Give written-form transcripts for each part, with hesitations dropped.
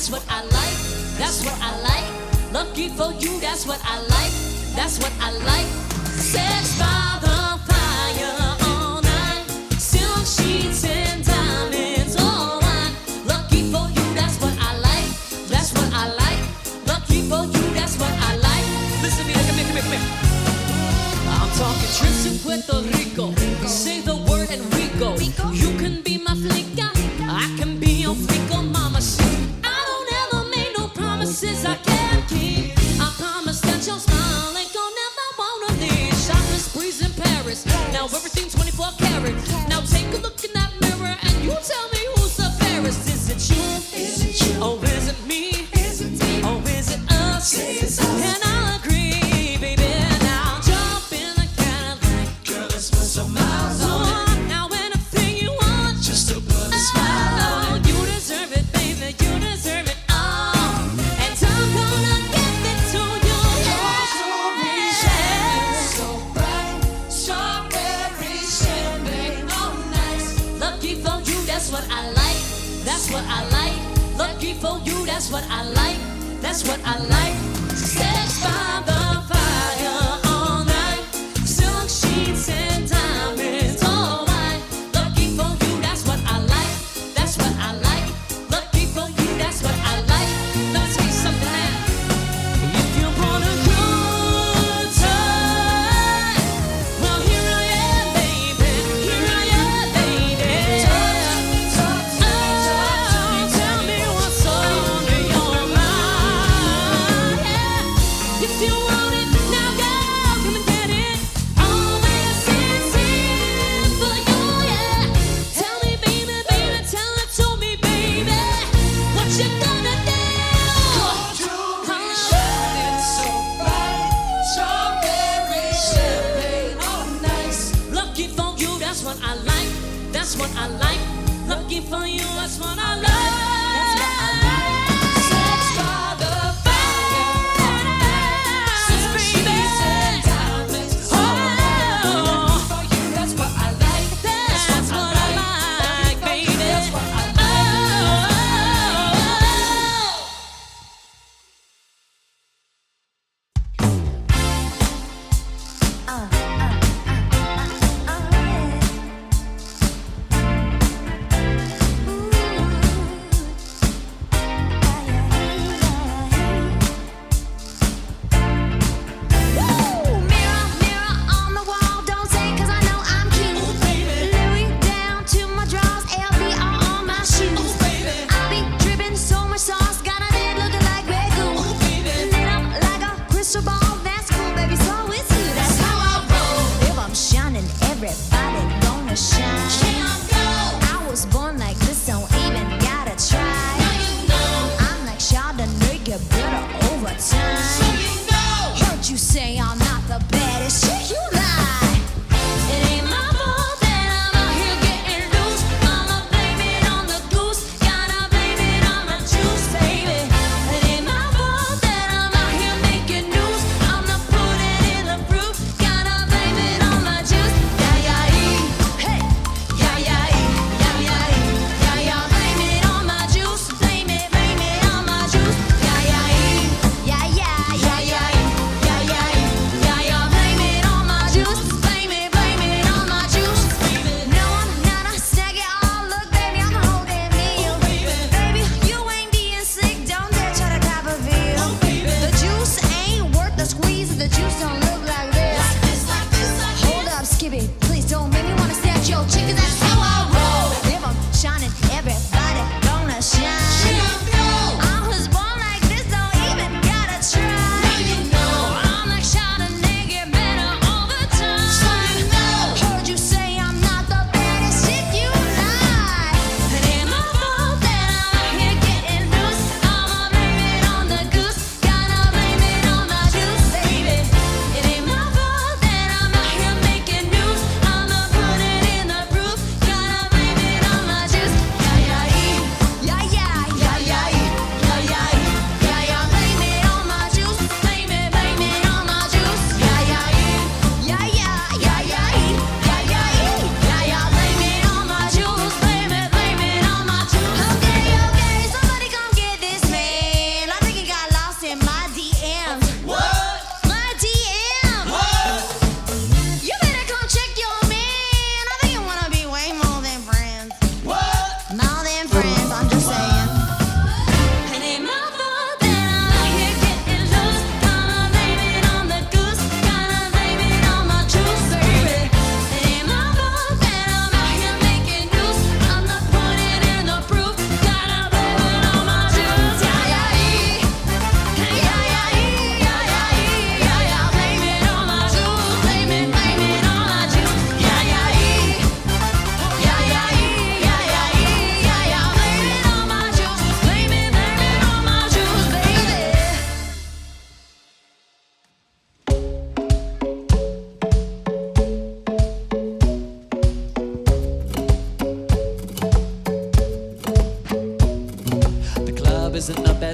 that's what I like. That's what I like. Lucky for you, that's what I like. That's what I like. Sex by the fire all night. Silk sheets and diamonds, all right. Lucky for you, that's what I like. That's what I like. Lucky for you, that's what I like. Listen to me, come here, come here, come here. I'm talking trips to Puerto Rico. Say the word and we go. You can be my flica, I can be your flico, mama. I don't ever make no promises I can't keep. I promise that your smile ain't gonna never wanna leave. Shopping sprees in Paris, now everything 24 karat. Now take a look in that mirror and you tell me who's the fairest. Is it you? Is it you? Or is it me? Is it me? Or is it us? And I'll agree, baby. Now jump in the Cadillac. Girl, let's put some miles on it. Now anything you want, just to put a smile on it. You deserve it, baby. You deserve it all. And I'm gonna give it to you. So bright, strawberry champagne, all nice. Lucky for you, that's what I like. That's what I like. Lucky for you, that's what I like. That's what I like. Sex by the fire all night. Silk sheets and diamonds, all right. Lucky for you, that's what I like. That's what I like. Lucky for you, that's what I like. Let me tell you something now. If you want a good time, well here I am, baby. Here I am, baby. Talk to me, tell me what's on your mind. Yeah. If you want it, now go, come and get it. Always sincere for you, yeah. Tell me, baby, baby, tell it to me, baby. What you gonna do? Lucky for you, that's what I like. That's what I like. Lucky for you, that's what I like. That's what I like. Sex by the fire. Silk sheets and diamonds. Oh, for you, that's what I like. That's what I like, baby. That's what I like. Mirror, mirror on the wall, don't say 'cause I know I'm cute. Louis down to my drawers, LV all on my shoes. I be dripping so much sauce, got a head looking like red goo. Lit up like a crystal ball, that's cool, baby. So it's you, that's how I roll. If I'm shining, everybody gonna shine. I was born like this, don't even gotta try. I'm like Chardonnay, get better over time. Heard you say I'm not the baddest chick, you lie. It ain't my fault that I'm out here getting loose. I'ma blame it on the goose, gotta blame it on my juice, baby. It ain't my fault that I'm out here making news. I'ma put it in the fruit, gotta blame it on my juice. Yeah, yeah, hey, yeah, yeah, yeah, yeah, yeah, yeah. Blame it on my juice, blame it on my juice. Yeah, yeah, yeah, yeah, yeah, yeah, yeah, yeah, yeah, yeah. Blame it on my juice, blame it on my juice. No, I'm not a snaggy. Oh, look, baby, I'm a whole damn meal. Baby, you ain't being sick, don't dare try to cop a feel. The juice ain't worth the squeeze, the juice don't look like this. Hold up, Skippy, please don't make me wanna snatch your chick, 'cause that's how I roll. If I'm shining, everybody gonna shine. I was born like this, don't even gotta try. I'm like Chardonnay, get better all the time. Heard you say I'm not the baddest chick, you lie. It ain't my fault that I'm out here getting loose. I'ma blame it on the goose, gotta blame it on my juice, baby. It ain't my fault that I'm out here making news. I'ma put it in the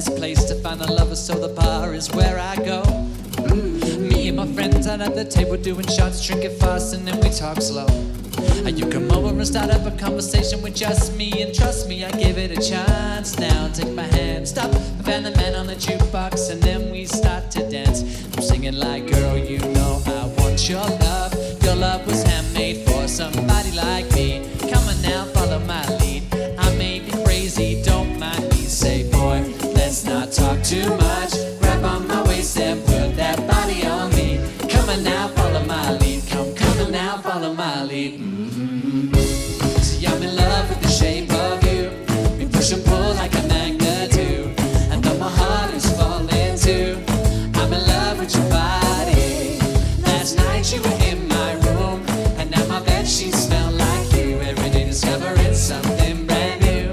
best place to find a lover, so the bar is where I go. Me and my friends out at the table doing shots, drinking fast, and then we talk slow. And you come over and start up a conversation with just me, and trust me, I give it a chance. Now take my hand, stop, and the man on the jukebox, and then we start to dance. I'm singing like, girl, you know I want your love. Your love was handmade for somebody like me. Come on now, follow my lead. I may be crazy, don't mind me. Say, boy, let's not talk too much. Grab on my waist and put that body on me. Come on now, follow my lead. Come on now, follow my lead. See, I'm in love with the shape of you. We push and pull like a magnet do. And though my heart is falling too, I'm in love with your body. Last night you were in my room, and now my bedsheets smell like you. Every day discovering something brand new.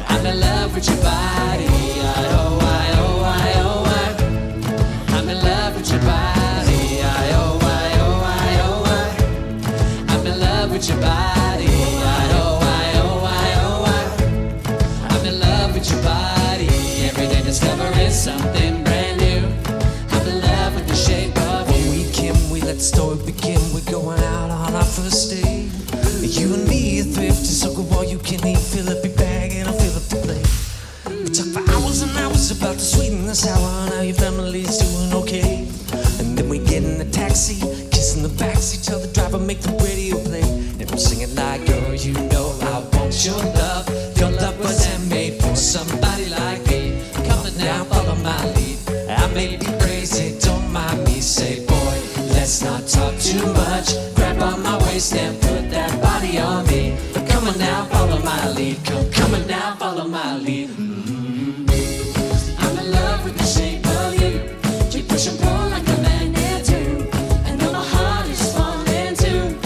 I'm in love with your body. Oh, I, oh, I, oh, I. I'm in love with your body. Oh, I, oh, I, oh, I. I'm in love with your body. Oh, I, oh, I, oh, I. I'm in love with your body. Every day discovering something brand new. I'm in love with the shape of you. Weekend, we let the story begin. We're going out on our first date. You and me are thrifty, so go all you can eat. Fill up your bag and I'll fill up the plate. We talk for hours and hours about the sweet and the sour and how your family's doing okay. And then we get in the taxi, kiss in the backseat, tell the driver make the radio play. And I'm singing like, girl, you know I want your love. Your love was handmade for somebody like me. Come on now, follow my lead. I may be crazy, don't mind me. Say, boy, let's not talk too much. Grab on my waist and put that body on me. Come on now, follow my lead. Come on now, follow my lead. I'm in love with the shape of you. You push and pull like a magnet do. And though my heart is falling too,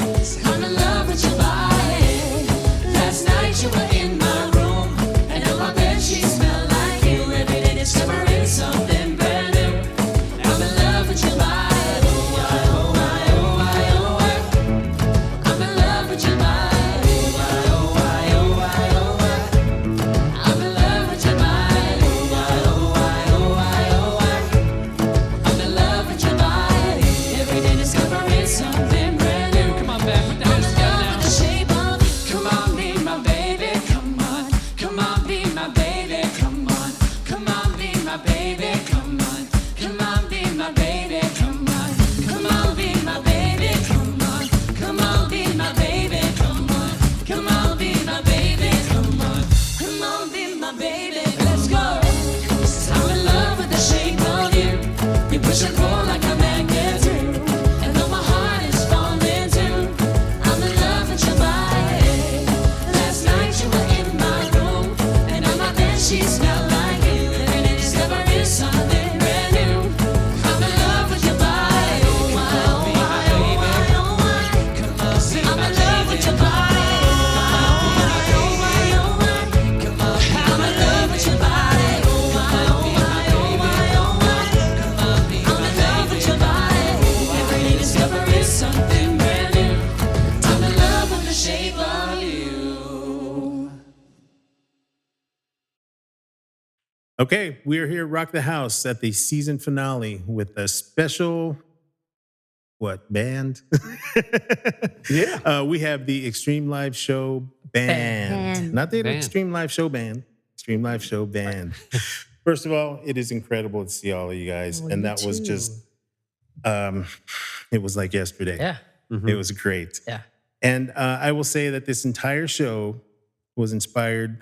I'm in love with your body. Last night you were in my room, and now my bedsheets smell like you. Every day discovering something brand new. I'm in love with your body. Oh, I, oh, I, oh, I. I'm in love with your body. Oh, I, oh, I, oh, I. I'm in love with your body. Oh, I, oh, I, oh, I. I'm in love with your body. Every day discovering something brand new. Come on, back with the I'm hands in together love now. with the shape of you. Come on, be my baby. Come on. Come on, be my baby. Come on. Come on, be my baby. Come on. Come on, be my baby. Come on. Come on, be my baby. Come on. Come on, be my baby. Come on. Come on, be my baby. Come on. Come on, be my baby. Let's go. I'm in love with the shape of you. You push and pull like a magnet do. And though my heart is falling too, I'm in love with your body. Last night you were in my room, and now my bedsheets smell like you. And it discovering something brand new. I'm in love with your body. Oh, I, oh, I, oh, I, oh, I. Come on, I'm in love with your body. Oh, I, oh, I, oh, I. Come on, I'm in love with your body. Oh, I, oh, I, oh, I, oh, I. I'm in love with your body. Every day discovering something brand new. I'm in love with the shape of you. Okay, we are here at Rock the House at the season finale with a special, band? Yeah. We have the Extreme Live Show Band. Not the Band. Extreme Live Show Band. Extreme Live Show Band. First of all, it is incredible to see all of you guys. Oh, and you that was too. just, it was like yesterday. Yeah. It was great. Yeah. And I will say that this entire show was inspired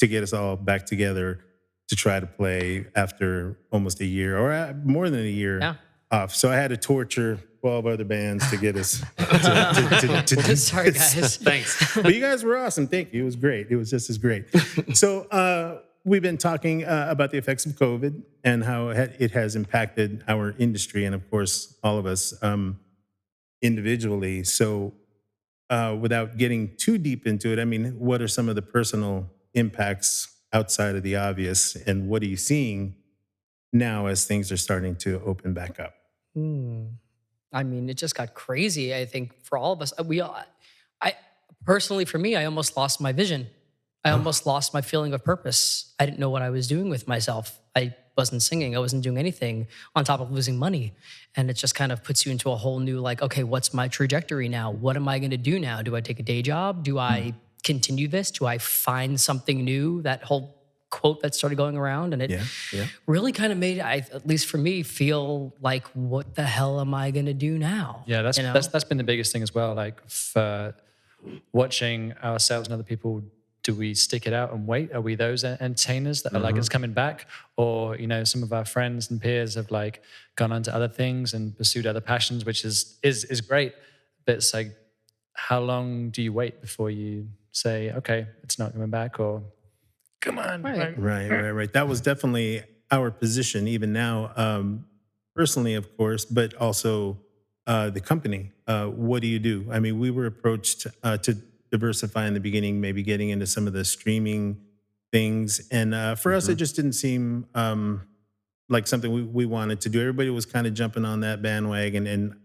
to get us all back together to try to play after almost a year or more than a year Yeah. off. So I had to torture 12 other bands to get us to do Sorry, this. guys. Thanks. But you guys were awesome. Thank you. It was great. It was just as great. So we've been talking about the effects of COVID and how it has impacted our industry and, of course, all of us individually. So without getting too deep into it, I mean, what are some of the personal impacts outside of the obvious, and what are you seeing now as things are starting to open back up? I mean, it just got crazy. I think for all of us, I personally, for me, I almost lost my vision I almost lost my feeling of purpose. I didn't know what I was doing with myself. I wasn't singing. I wasn't doing anything on top of losing money. And it just kind of puts you into a whole new, like, okay, what's my trajectory now? What am I going to do now? Do I take a day job? Do I continue this? Do I find something new? That whole quote that started going around. And it really kind of made, at least for me, feel like, what the hell am I going to do now? Yeah, that's been the biggest thing as well. Like, for watching ourselves and other people, do we stick it out and wait? Are we those entertainers that are like, it's coming back? Or, you know, some of our friends and peers have like gone on to other things and pursued other passions, which is great. But it's like, how long do you wait before you say, okay, it's not coming back, or come on? Right. That was definitely our position, even now, personally, of course, but also the company. What do you do? I mean, we were approached to diversify in the beginning, maybe getting into some of the streaming things. And for us, it just didn't seem like something we wanted to do. Everybody was kind of jumping on that bandwagon. And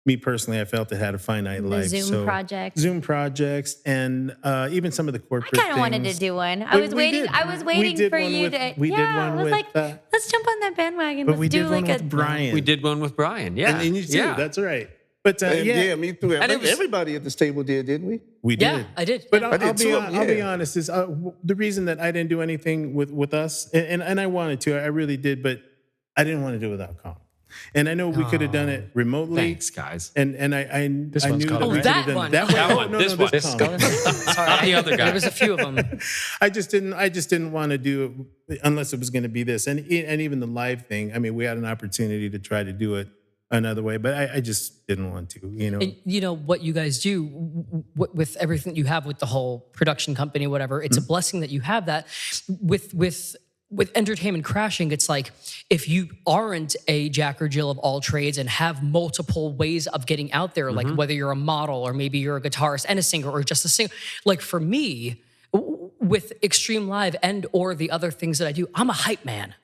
me personally, I felt it had a finite life. Zoom project. Zoom projects, and even some of the corporate I kind of wanted to do one. I But was we waiting. did. I was We waiting did for one you with- to. we did yeah, one I was with, like, let's jump on that bandwagon. But Let's we do did like one a. with Brian. We did one with Brian. Yeah. And you too. Yeah. That's right. But Yeah, me too. And it was- Everybody at this table did, didn't we? we did. Yeah, I did. But Yeah. I'll be too, I'll be yeah. honest. Is the reason that I didn't do anything with us, and I wanted to, I really did, but I didn't want to do it without Colin. And I know we could have done it remotely. Thanks, guys. And I This knew one's that Colin, we right? could have That done one. it. That one. That Oh, one. no, This no, one. Sorry, Not the other guy. there was a few of them. I just didn't want to do it unless it was going to be this, and even the live thing. I mean, we had an opportunity to try to do it another way, but I just didn't want to. You know, And you know what you guys do with everything you have with the whole production company, whatever. It's a blessing that you have that. With entertainment crashing, it's like, if you aren't a Jack or Jill of all trades and have multiple ways of getting out there, like whether you're a model or maybe you're a guitarist and a singer or just a singer. Like for me, with Extreme Live and or the other things that I do, I'm a hype man.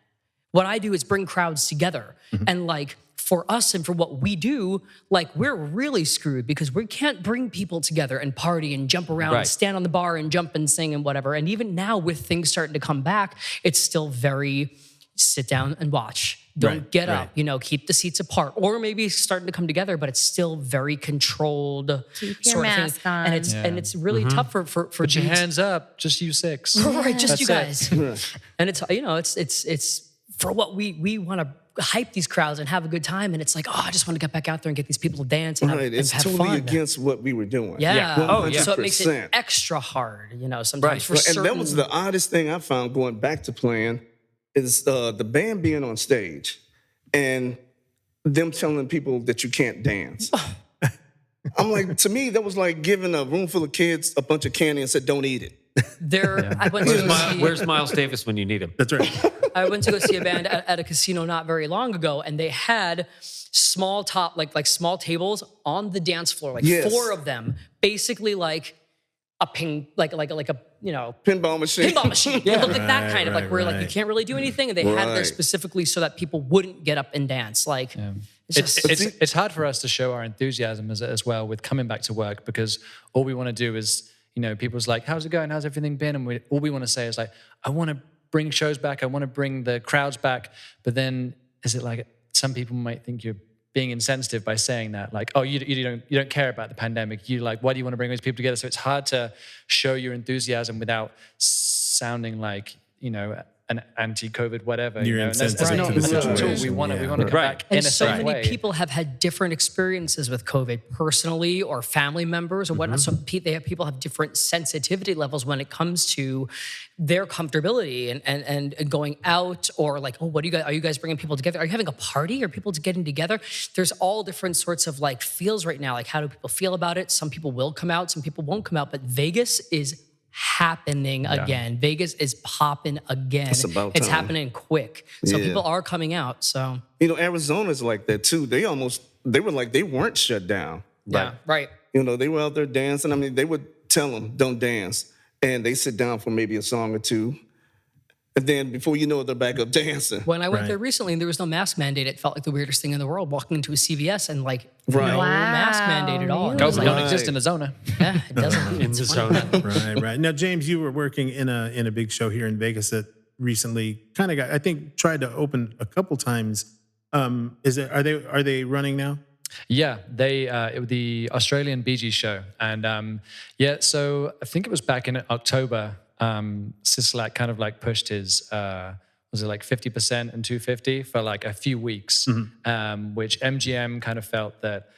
What I do is bring crowds together. And like, for us and for what we do, like, we're really screwed because we can't bring people together and party and jump around and Right. stand on the bar and jump and sing and whatever. And even now, with things starting to come back, it's still very sit down and watch. Don't Right, get right. up, you know, keep the seats apart, or maybe starting to come together, but it's still very controlled. Keep your sort of thing. mask on. And it's really tough for Put your dudes- hands up. Just you six. right, just you That's guys. And it's, you know, it's for what we want to hype these crowds and have a good time. And it's like, oh, I just want to get back out there and get these people to dance and, Right. and It's have totally fun. against what we were doing. Yeah. Oh, yeah. So it makes it 100%. extra hard, you know, sometimes Right. for And certain. that was the oddest thing I found going back to playing is the band being on stage and them telling people that you can't dance. I'm like, to me, that was like giving a room full of kids a bunch of candy and said, don't eat it. I went to go see, Where's Miles Davis when you need him? that's right. I went to go see a band at a casino not very long ago, and they had small small tables on the dance floor, like Yes. 4 of them, basically like a ping, like a, you know, Pinball machine. pinball machine. It looked like that kind of, like, where like you right. can't really do anything, and they had it there Right. specifically so that people wouldn't get up and dance. Like, it's just, It's hard for us to show our enthusiasm as well with coming back to work, because all we want to do is, you know, people's like, how's it going? How's everything been? And all we want to say is like, I want to bring shows back. I want to bring the crowds back. But then is it like, some people might think you're being insensitive by saying that, like, oh, you don't care about the pandemic. You like, why do you want to bring those people together? So it's hard to show your enthusiasm without sounding like, you know, an anti-COVID whatever. You're you know? And that's insensitive not to the what we do. situation, We want to yeah. come Right. back in and a so certain many way. people have had different experiences with COVID personally or family members or whatnot. So people have different sensitivity levels when it comes to their comfortability and going out, or like, oh, are you guys bringing people together? Are you having a party? Are people getting together? There's all different sorts of like feels right now. Like, how do people feel about it? Some people will come out, some people won't come out, but Vegas is happening again. Vegas is popping again. It's about It's time. happening quick. So Yeah. people are coming out. So You know, Arizona's like that too. They were like, they weren't shut down. yeah, right. You know, they were out there dancing. I mean, they would tell them, don't dance. And they sit down for maybe a song or two. And then before you know it, they're back up dancing. When I went Right. there recently and there was no mask mandate, it felt like the weirdest thing in the world. Walking into a CVS and like Right. no mask mandate at all. It was COVID like, don't exist in the zona. yeah, it doesn't. In the zone. Right. Now, James, you were working in a big show here in Vegas that recently kind of got, I think, tried to open a couple times. Are they running now? Yeah, it was the Australian Bee Gees show, and so I think it was back in October. Sislak kind of like pushed his was it like 50% and 250 for like a few weeks, which MGM kind of felt that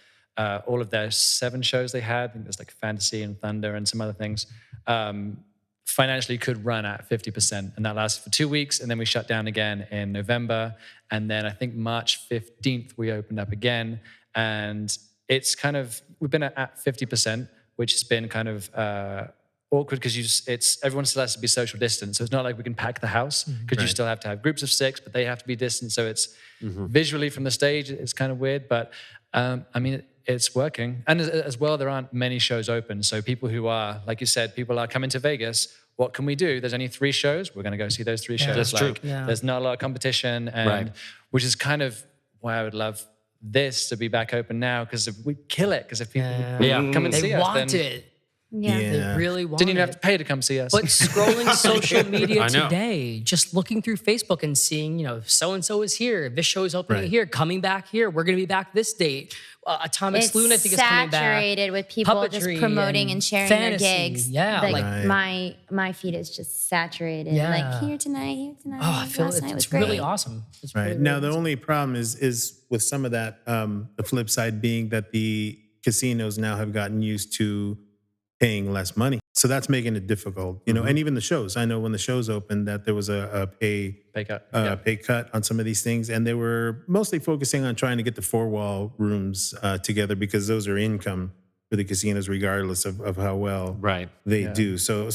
all of their 7 shows they had, I think there's like Fantasy and Thunder and some other things, financially could run at 50%, and that lasted for 2 weeks, and then we shut down again in November, and then I think March 15th we opened up again. And it's kind of, we've been at 50%, which has been kind of awkward because everyone still has to be social distance. So it's not like we can pack the house because you still have to have groups of 6, but they have to be distant. So it's visually from the stage, it's kind of weird, but I mean, it's working. And as well, there aren't many shows open. So people who are, like you said, people are coming to Vegas. What can we do? There's only 3 shows. We're going to go see those 3 shows. That's true. Yeah. There's not a lot of competition, and which is kind of why I would love this to be back open now, because if we kill it, because if people come and They see us, want then it. Yeah. They really want didn't even have it. to pay to come see us. But scrolling social media I know. today, just looking through Facebook and seeing, so-and-so is here. This show is opening Right. here, coming back here. We're going to be back this date. Atomic It's Saloon, I think, is coming back. saturated with people just Puppetry promoting and sharing their fantasy. gigs. Yeah, like Right. my feed is just saturated. Yeah. Like here tonight. Oh, I feel Last night was it's great. really awesome. It's Right. really, Now, really the only problem is with some of that, the flip side being that the casinos now have gotten used to paying less money. So that's making it difficult, and even the shows. I know when the shows opened that there was a pay cut on some of these things. And they were mostly focusing on trying to get the 4-wall rooms together because those are income for the casinos regardless of how well Right. they do. So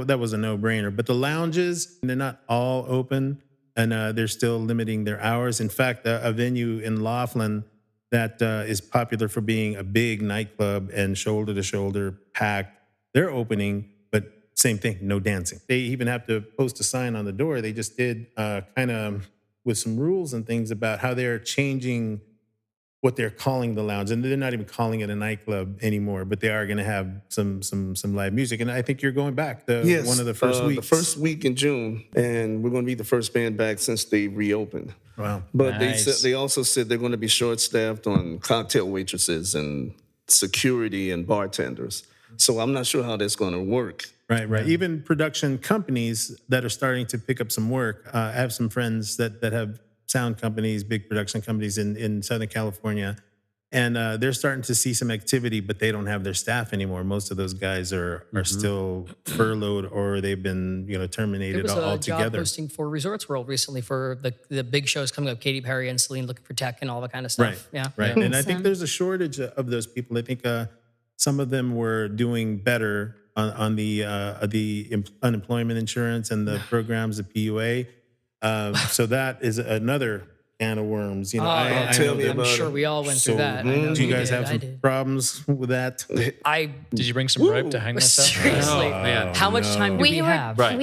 that was a no-brainer. But the lounges, they're not all open, and they're still limiting their hours. In fact, a venue in Laughlin that is popular for being a big nightclub and shoulder-to-shoulder packed, they're opening, but same thing, no dancing. They even have to post a sign on the door. They just did kind of with some rules and things about how they're changing what they're calling the lounge, and they're not even calling it a nightclub anymore. But they are going to have some live music, and I think you're going back to one of the first weeks. The first week in June, and we're going to be the first band back since they reopened. Wow. But Nice. they also said they're going to be short-staffed on cocktail waitresses and security and bartenders. So I'm not sure how that's going to work. Right. Even production companies that are starting to pick up some work. I have some friends that have sound companies, big production companies in Southern California, and they're starting to see some activity, but they don't have their staff anymore. Most of those guys are still furloughed or they've been terminated There was a job altogether. posting for Resorts World recently for the big shows coming up, Katy Perry and Celine looking for tech and all that kind of stuff. Right. And I think there's a shortage of those people. I think some of them were doing better on the unemployment insurance and the programs, the PUA. So that is another can of worms. I tell know me that- I'm about sure it. we all went through that. I know Do you we guys did. have I some did. problems with that? Did you bring some rope to hang myself? Seriously, man. how much time do we have? Right.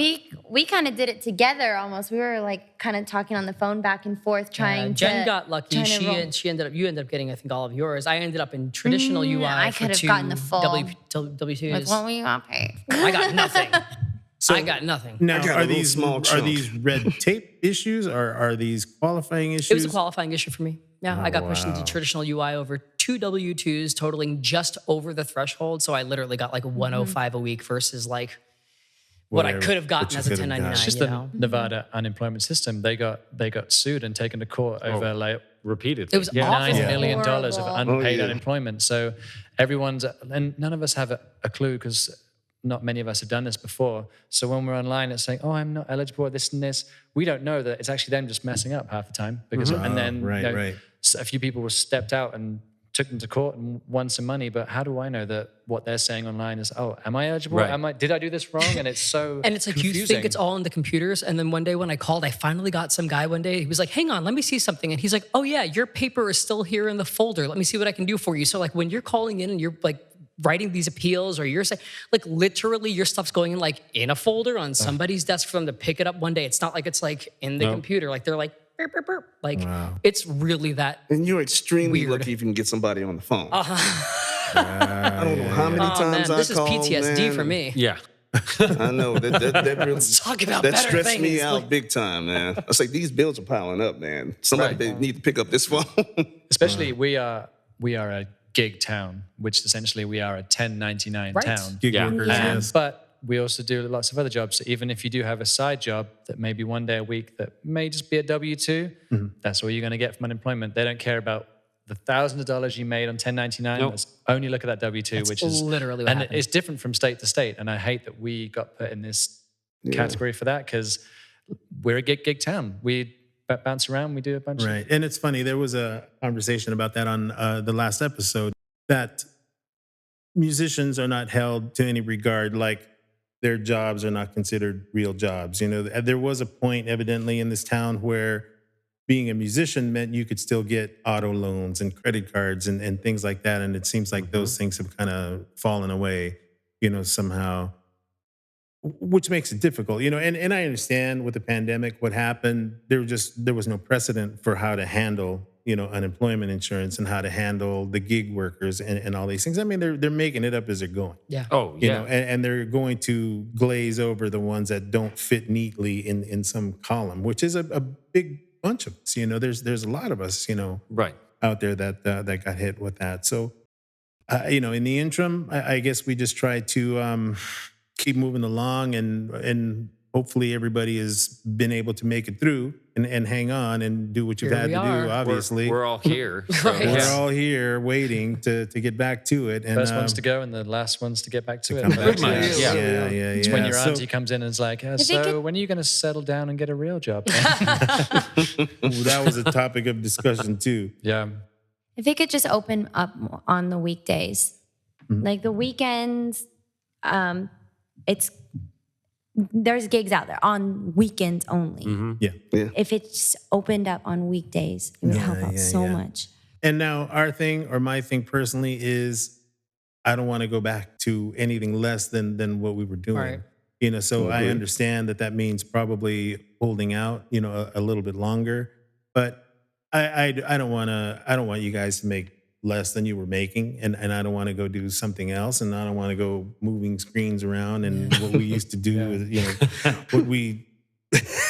We kind of did it together almost. We were like kind of talking on the phone back and forth, trying to. Jen got lucky. trying to roll. You ended up getting, I think, all of yours. I ended up in traditional UI. I for could have 2 gotten the full. W2s. Like, what we got paid? I got nothing. I got nothing. Now, got a are little these small are chunk. these red tape issues or are these qualifying issues? It was a qualifying issue for me. Yeah, I got pushed into traditional UI over 2 W2s, totaling just over the threshold. So I literally got like 105 a week versus like what I Whatever, could have gotten what you as a could have 1099. gotten. It's just you the know? Nevada unemployment system. They got sued and taken to court over like Repeatedly. It was awful. $9 million of Horrible. unpaid yeah. unemployment. So and none of us have a clue because not many of us have done this before. So when we're online, it's saying, "Oh, I'm not eligible for this and this." We don't know that it's actually them just messing up half the time because, and then right. a few people were stepped out and took them to court and won some money. But how do I know that what they're saying online is, "Oh, am I eligible? Right. Did I do this wrong?" And it's so And it's like you confusing. think it's all in the computers, and then one day when I called, I finally got some guy one day. He was like, "Hang on, let me see something," and he's like, "Oh yeah, your paper is still here in the folder. Let me see what I can do for you." So like when you're calling in and you're like writing these appeals, or you're saying like literally your stuff's going in like in a folder on somebody's desk for them to pick it up one day. It's not like it's like in the computer. Like they're like burp, burp, burp. Like it's really that. And you're extremely weird. lucky if you can get somebody on the phone. I don't know how many Oh times man, this is I called, PTSD man, for me. Yeah. I know that really Talk about that better stressed things. me out Like, big time, man. I was like, these bills are piling up, man. Somebody need to pick up this phone. Especially we are a gig town, which essentially we are a 1099 Right. town. Gig Yeah. workers, And- yes. But we also do lots of other jobs. So even if you do have a side job that maybe one day a week that may just be a W-2, that's all you're going to get from unemployment. They don't care about the thousands of dollars you made on 1099. Nope. Let's only look at that W-2, That's which is literally what and happened. it's different from state to state. And I hate that we got put in this category for that because we're a gig town. We bounce around. We do a bunch of Right. And it's funny, there was a conversation about that on the last episode, that musicians are not held to any regard, like their jobs are not considered real jobs. You know, there was a point evidently in this town where being a musician meant you could still get auto loans and credit cards and things like that. And it seems like those things have kind of fallen away, you know, somehow, which makes it difficult, you know. And I understand with the pandemic, what happened, there was no precedent for how to handle, you know, unemployment insurance and how to handle the gig workers and all these things. I mean, they're making it up as they're going. yeah. Oh, You yeah. know, and they're going to glaze over the ones that don't fit neatly in some column, which is a big bunch of us. You know, there's a lot of us, you know, Right. out there that got hit with that. So, you know, in the interim, I guess we just try to keep moving along, and hopefully everybody has been able to make it through and hang on and do what you've Here had we to are. do. Obviously, We're all here. So, Right. We're yeah. all here waiting to get back to it. And first ones to go and the last ones to get back to it. come back But to it. Yeah. Yeah. It's when your So- auntie comes in and is like, they so could- when are you going to settle down and get a real job? Ooh, that was a topic of discussion too. Yeah. If it could just open up more on the weekdays, like the weekends, there's gigs out there on weekends only. Yeah. If it just opened up on weekdays, it would help out so yeah. much. And now our thing, or my thing personally, is I don't want to go back to anything less than what we were doing. Right. You know, so I understand that means probably holding out, you know, a little bit longer. But I don't want you guys to make less than you were making, and I don't want to go do something else, and I don't want to go moving screens around and what we used to do, you know, what we.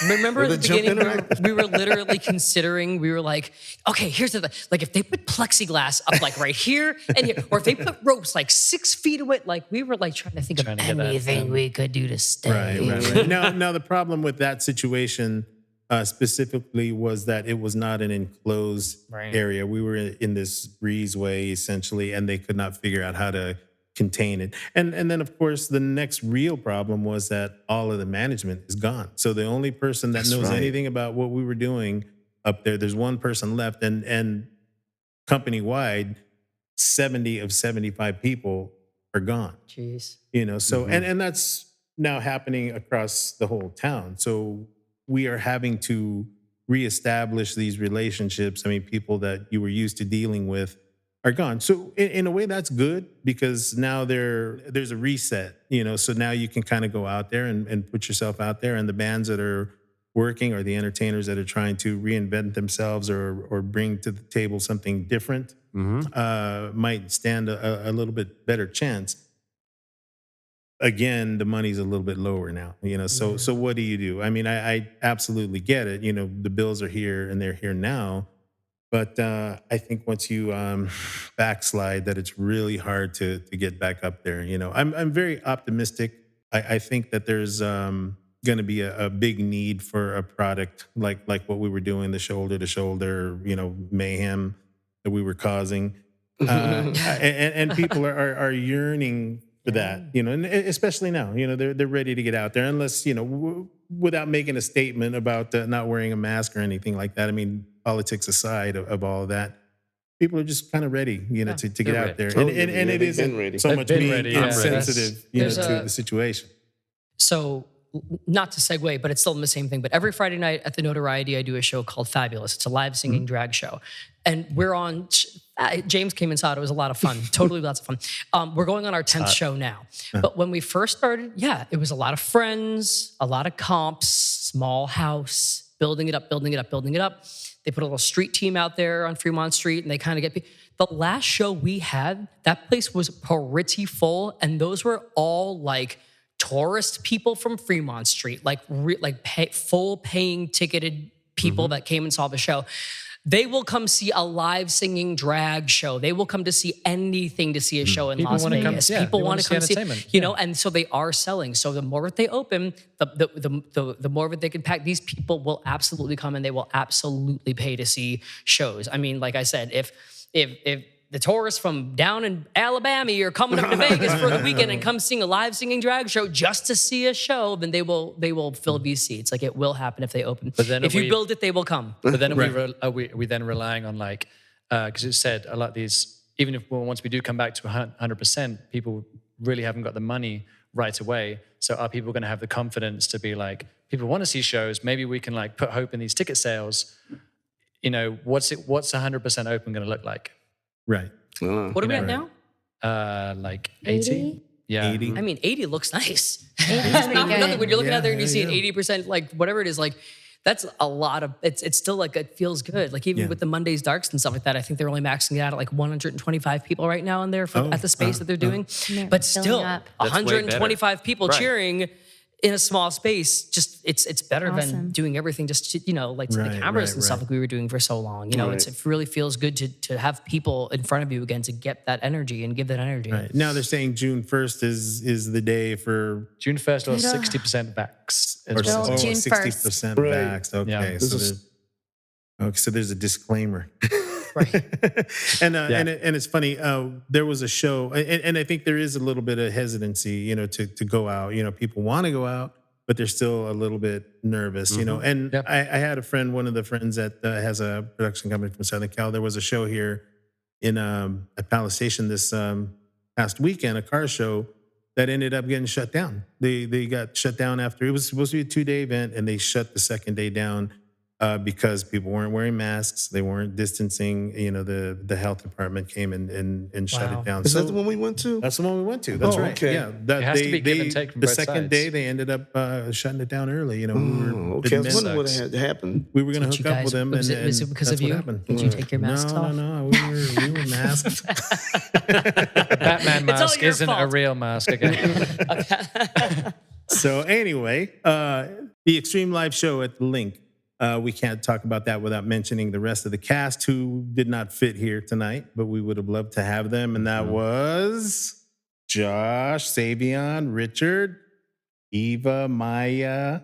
Remember at the jump beginning, we were literally considering, we were like, okay, here's the thing. Like if they put plexiglass up like right here, and here, or if they put ropes like 6 feet away, like we were like trying to think Trying of to get that anything done. we could do to stay. Right. Now the problem with that situation specifically was that it was not an enclosed area. We were in this breezeway essentially, and they could not figure out how to contain it. And then of course the next real problem was that all of the management is gone. So the only person that knows anything about what we were doing up there's one person left, and company wide, 70 of 75 people are gone. Jeez. You know, so and that's now happening across the whole town. So we are having to reestablish these relationships. I mean, people that you were used to dealing with are gone. So in a way, that's good, because now there's a reset, you know, so now you can kind of go out there and put yourself out there, and the bands that are working, or the entertainers that are trying to reinvent themselves or bring to the table something different might stand a little bit better chance. Again, the money's a little bit lower now, you know, so what do you do? I mean, I absolutely get it. You know, the bills are here and they're here now. But I think once you backslide, that it's really hard to get back up there. You know, I'm very optimistic. I think that there's going to be a big need for a product like what we were doing, the shoulder to shoulder, you know, mayhem that we were causing, and people are yearning for that. You know, and especially now, you know, they're ready to get out there, unless, you know, without making a statement about not wearing a mask or anything like that. I mean, politics aside of all of that, people are just kind of ready, you know, to get out there. And it they've isn't been ready. so They've much been me ready, yeah. insensitive, you know, There's to a- the situation. So not to segue, but it's still the same thing. But every Friday night at the Notoriety, I do a show called Fabulous. It's a live singing drag show. And we're on, James came and saw it. It was a lot of fun. Totally lots of fun. We're going on our 10th show now. But when we first started, it was a lot of friends, a lot of comps, small house, building it up. They put a little street team out there on Fremont Street and they kind of get people. The last show we had, that place was pretty full. And those were all like tourist people from Fremont Street, like full paying ticketed people that came and saw the show. They will come see a live singing drag show. They will come to see anything to see a show in Las Vegas. People want to come see, you know, and so they are selling. So the more that they open, the more that they can pack. These people will absolutely come and they will absolutely pay to see shows. I mean, like I said, if the tourists from down in Alabama are coming up to Vegas for the weekend and come sing a live singing drag show just to see a show, then they will fill these seats. Like it will happen if they open. But then if you build it, they will come. But then are we then relying on like, because it said a lot of these, even if once we do come back to 100%, people really haven't got the money right away. So are people going to have the confidence to be like, people want to see shows, maybe we can like put hope in these ticket sales. You know, what's 100% open going to look like? Right. What are we at now? Like 80? Yeah. 80. I mean, 80 looks nice. 80's pretty good. When you're looking out there and you see an 80%, like whatever it is, like that's a lot of, it's still like, it feels good. Like even with the Mondays Darks and stuff like that, I think they're only maxing it out at like 125 people right now in there at the space that they're doing. But still, 125 people cheering in a small space, just it's better than doing everything just to, you know, like to the cameras and stuff like we were doing for so long. You know, it really feels good to have people in front of you again to get that energy and give that energy. Right. Now they're saying June 1st is the day for June 1st or 60% vax. or June 60% vaxxed. Okay, Yeah. So there's a disclaimer. Right. And it's funny. There was a show, and I think there is a little bit of hesitancy, you know, to go out. You know, people want to go out, but they're still a little bit nervous. You know, and I had a friend, one of the friends that has a production company from Southern Cal. There was a show here in at Palace Station this past weekend, a car show that ended up getting shut down. They got shut down after it was supposed to be a 2-day event, and they shut the second day down. Because people weren't wearing masks, they weren't distancing. You know, the health department came and shut it down. Is that the one we went to? That's the one we went to. That's right. Okay. Yeah, It has to be give and take from the both second sides. day they ended up shutting it down early. You know, Okay, I was wondering what had happened. we were going to You hook up guys, with them, was and it because that's of what you? happened. Did you take your masks off? No, we were masked. Batman It's all mask your isn't a fault. real mask again. So anyway, the Extreme Live show at the Link. We can't talk about that without mentioning the rest of the cast who did not fit here tonight, but we would have loved to have them. And that was Josh, Savion, Richard, Eva, Maya,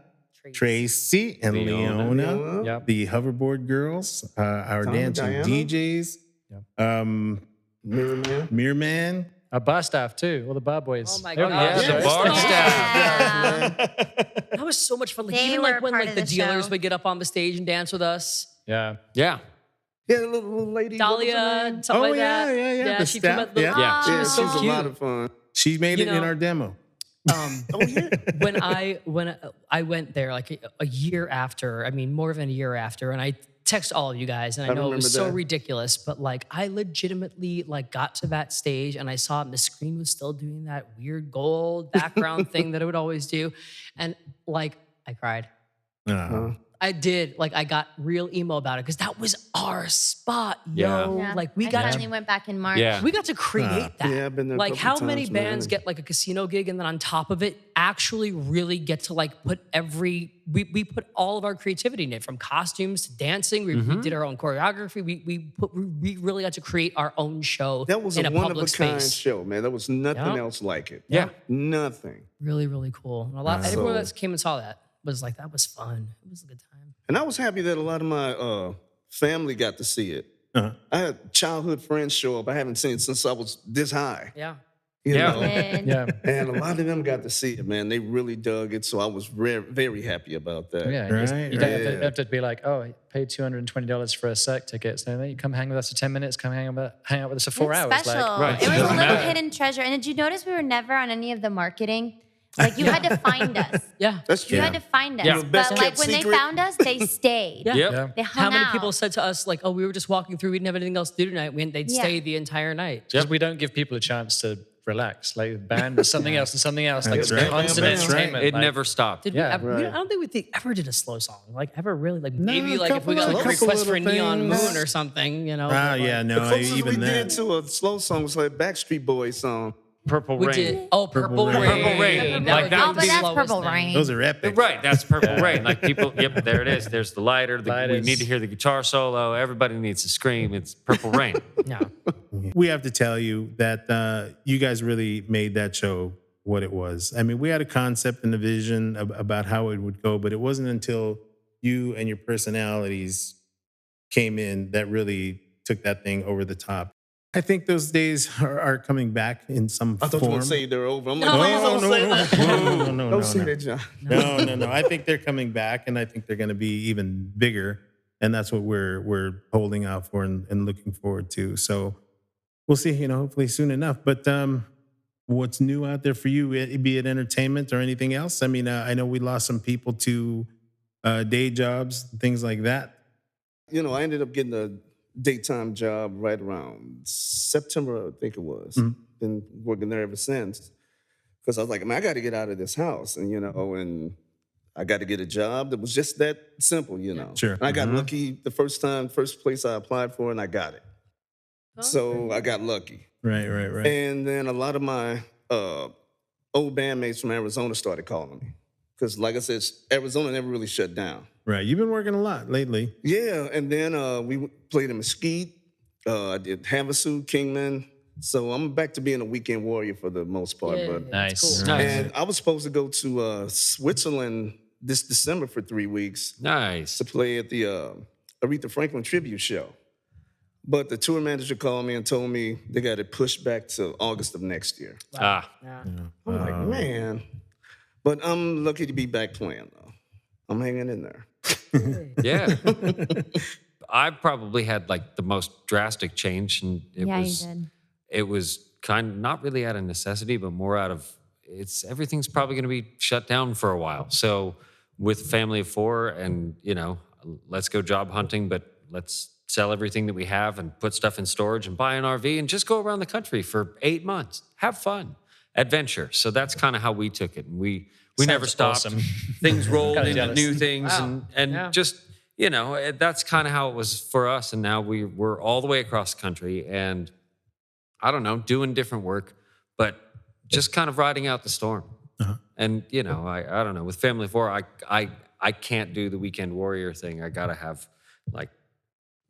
Tracy, and Leona. Yep. The Hoverboard Girls, our Tom, dancing Diana. DJs, Mirror Man. Mirror Man. Our bar staff too, all the bar boys. Oh my Hell gosh. yeah. The bar staff. Yeah. That was so much fun. Like, They even were like when part like of the the dealers show. would get up on the stage and dance with us. Yeah. Yeah. Yeah, the little lady. what was her Dahlia, name? something like yeah, that. yeah, yeah. The she staff, came out the- yeah. Yeah. She Yeah, was so she's a cute. lot of fun. She made You it in know- our demo. When I went there like a year after, I mean more than a year after, and I text all of you guys, and I know it was remember so that. ridiculous, but like I legitimately like got to that stage and I saw the screen was still doing that weird gold background thing that it would always do, and like I cried. I did. Like I got real emo about it because that was our spot, yo. Yeah. Like we I got finally went back in March. Yeah. we got to create that. Yeah, I've been there a like couple how many times, man. bands get like a casino gig and then on top of it actually really get to like put we put all of our creativity in it, from costumes to dancing. We did our own choreography. We really got to create our own show That was in a a one of a public kind space. show, man. There was nothing Yeah. else like it. Yeah. Nothing. Really, really cool. And everyone that came and saw that was like, that was fun. It was a good time. And I was happy that a lot of my family got to see it. Uh-huh. I had childhood friends show up. I haven't seen it since I was this high. Yeah. You Yeah. know? And Yeah. And a lot of them got to see it, man. They really dug it. So I was very happy about that. Yeah, Right, you don't have to be like, oh, I paid $220 for a circ ticket. So then you come hang with us for 10 minutes, come hang out with us for 4 it's hours. special. Like, Right. It was a Doesn't little matter. hidden treasure. And did you notice we were never on any of the marketing? Like you had to find us. Yeah. That's true. You had to find us. Yeah. But Best like kept when secret. they found us, they stayed. Yeah. Yep. Yeah. They hung How many out. people said to us, like, oh, we were just walking through, we didn't have anything else to do tonight. They'd Yeah. stay the entire night. Because we don't give people a chance to relax. Like the band, there's something else and something else. Like That's it's right. constant That's right. entertainment. It like, never stopped. Did Yeah. we ever, Right. I don't think we ever did a slow song. Like ever really. Like No, maybe a like if we got couple like a little request for a neon things. moon or something, you know. Ah, but, like, yeah, The no, closest even we did that. to a slow song was like Backstreet Boys song. Purple We Rain. did. Oh, Purple Rain. Rain. Purple Rain. That Like, would that be Oh, would but be the that's slowest Purple thing. Rain. Those are epic. Right, that's Purple Rain. Like people, yep, there it is. There's the lighter. We Lighters. need to hear the guitar solo. Everybody needs to scream. It's Purple Rain. Yeah. We have to tell you that you guys really made that show what it was. I mean, we had a concept and a vision about how it would go, but it wasn't until you and your personalities came in that really took that thing over the top. I think those days are coming back in some I thought you were form. going to say they're over. I'm like, No, please don't say that. no, Don't say that, John. no. I think they're coming back, and I think they're going to be even bigger, and that's what we're holding out for and looking forward to. So we'll see, hopefully soon enough. But what's new out there for you, be it entertainment or anything else? I mean, I know we lost some people to day jobs, things like that. I ended up getting a daytime job right around September, I think it was. Been working there ever since. Because I was like, man, I got to get out of this house. And I got to get a job that was just that simple, Sure. And I got lucky the first place I applied for, and I got it. So I got lucky. Right. And then a lot of my old bandmates from Arizona started calling me. Because like I said, Arizona never really shut down. Right. You've been working a lot lately. Yeah, and then we played in Mesquite. I did Havasu, Kingman. So I'm back to being a weekend warrior for the most part. Yeah, But Nice. Cool. Nice. and I was supposed to go to Switzerland this December for 3 weeks Nice. to play at the Aretha Franklin tribute show. But the tour manager called me and told me they got it pushed back to August of next year. Ah, I'm like, man. But I'm lucky to be back playing, though. I'm hanging in there. yeah. I probably had like the most drastic change, and it Yeah, was you did. it was kind of not really out of necessity, but more out of everything's probably going to be shut down for a while. So with family of four, and let's go job hunting, but let's sell everything that we have and put stuff in storage and buy an RV and just go around the country for 8 months. Have fun, adventure. So that's kind of how we took it, and we never stopped. awesome. Things rolled Kinda into jealous. new things, Wow. and Yeah. just that's kind of how it was for us. And now we're all the way across the country, and I don't know, doing different work, but just kind of riding out the storm. And I don't know, with family of four, I can't do the weekend warrior thing. I gotta have like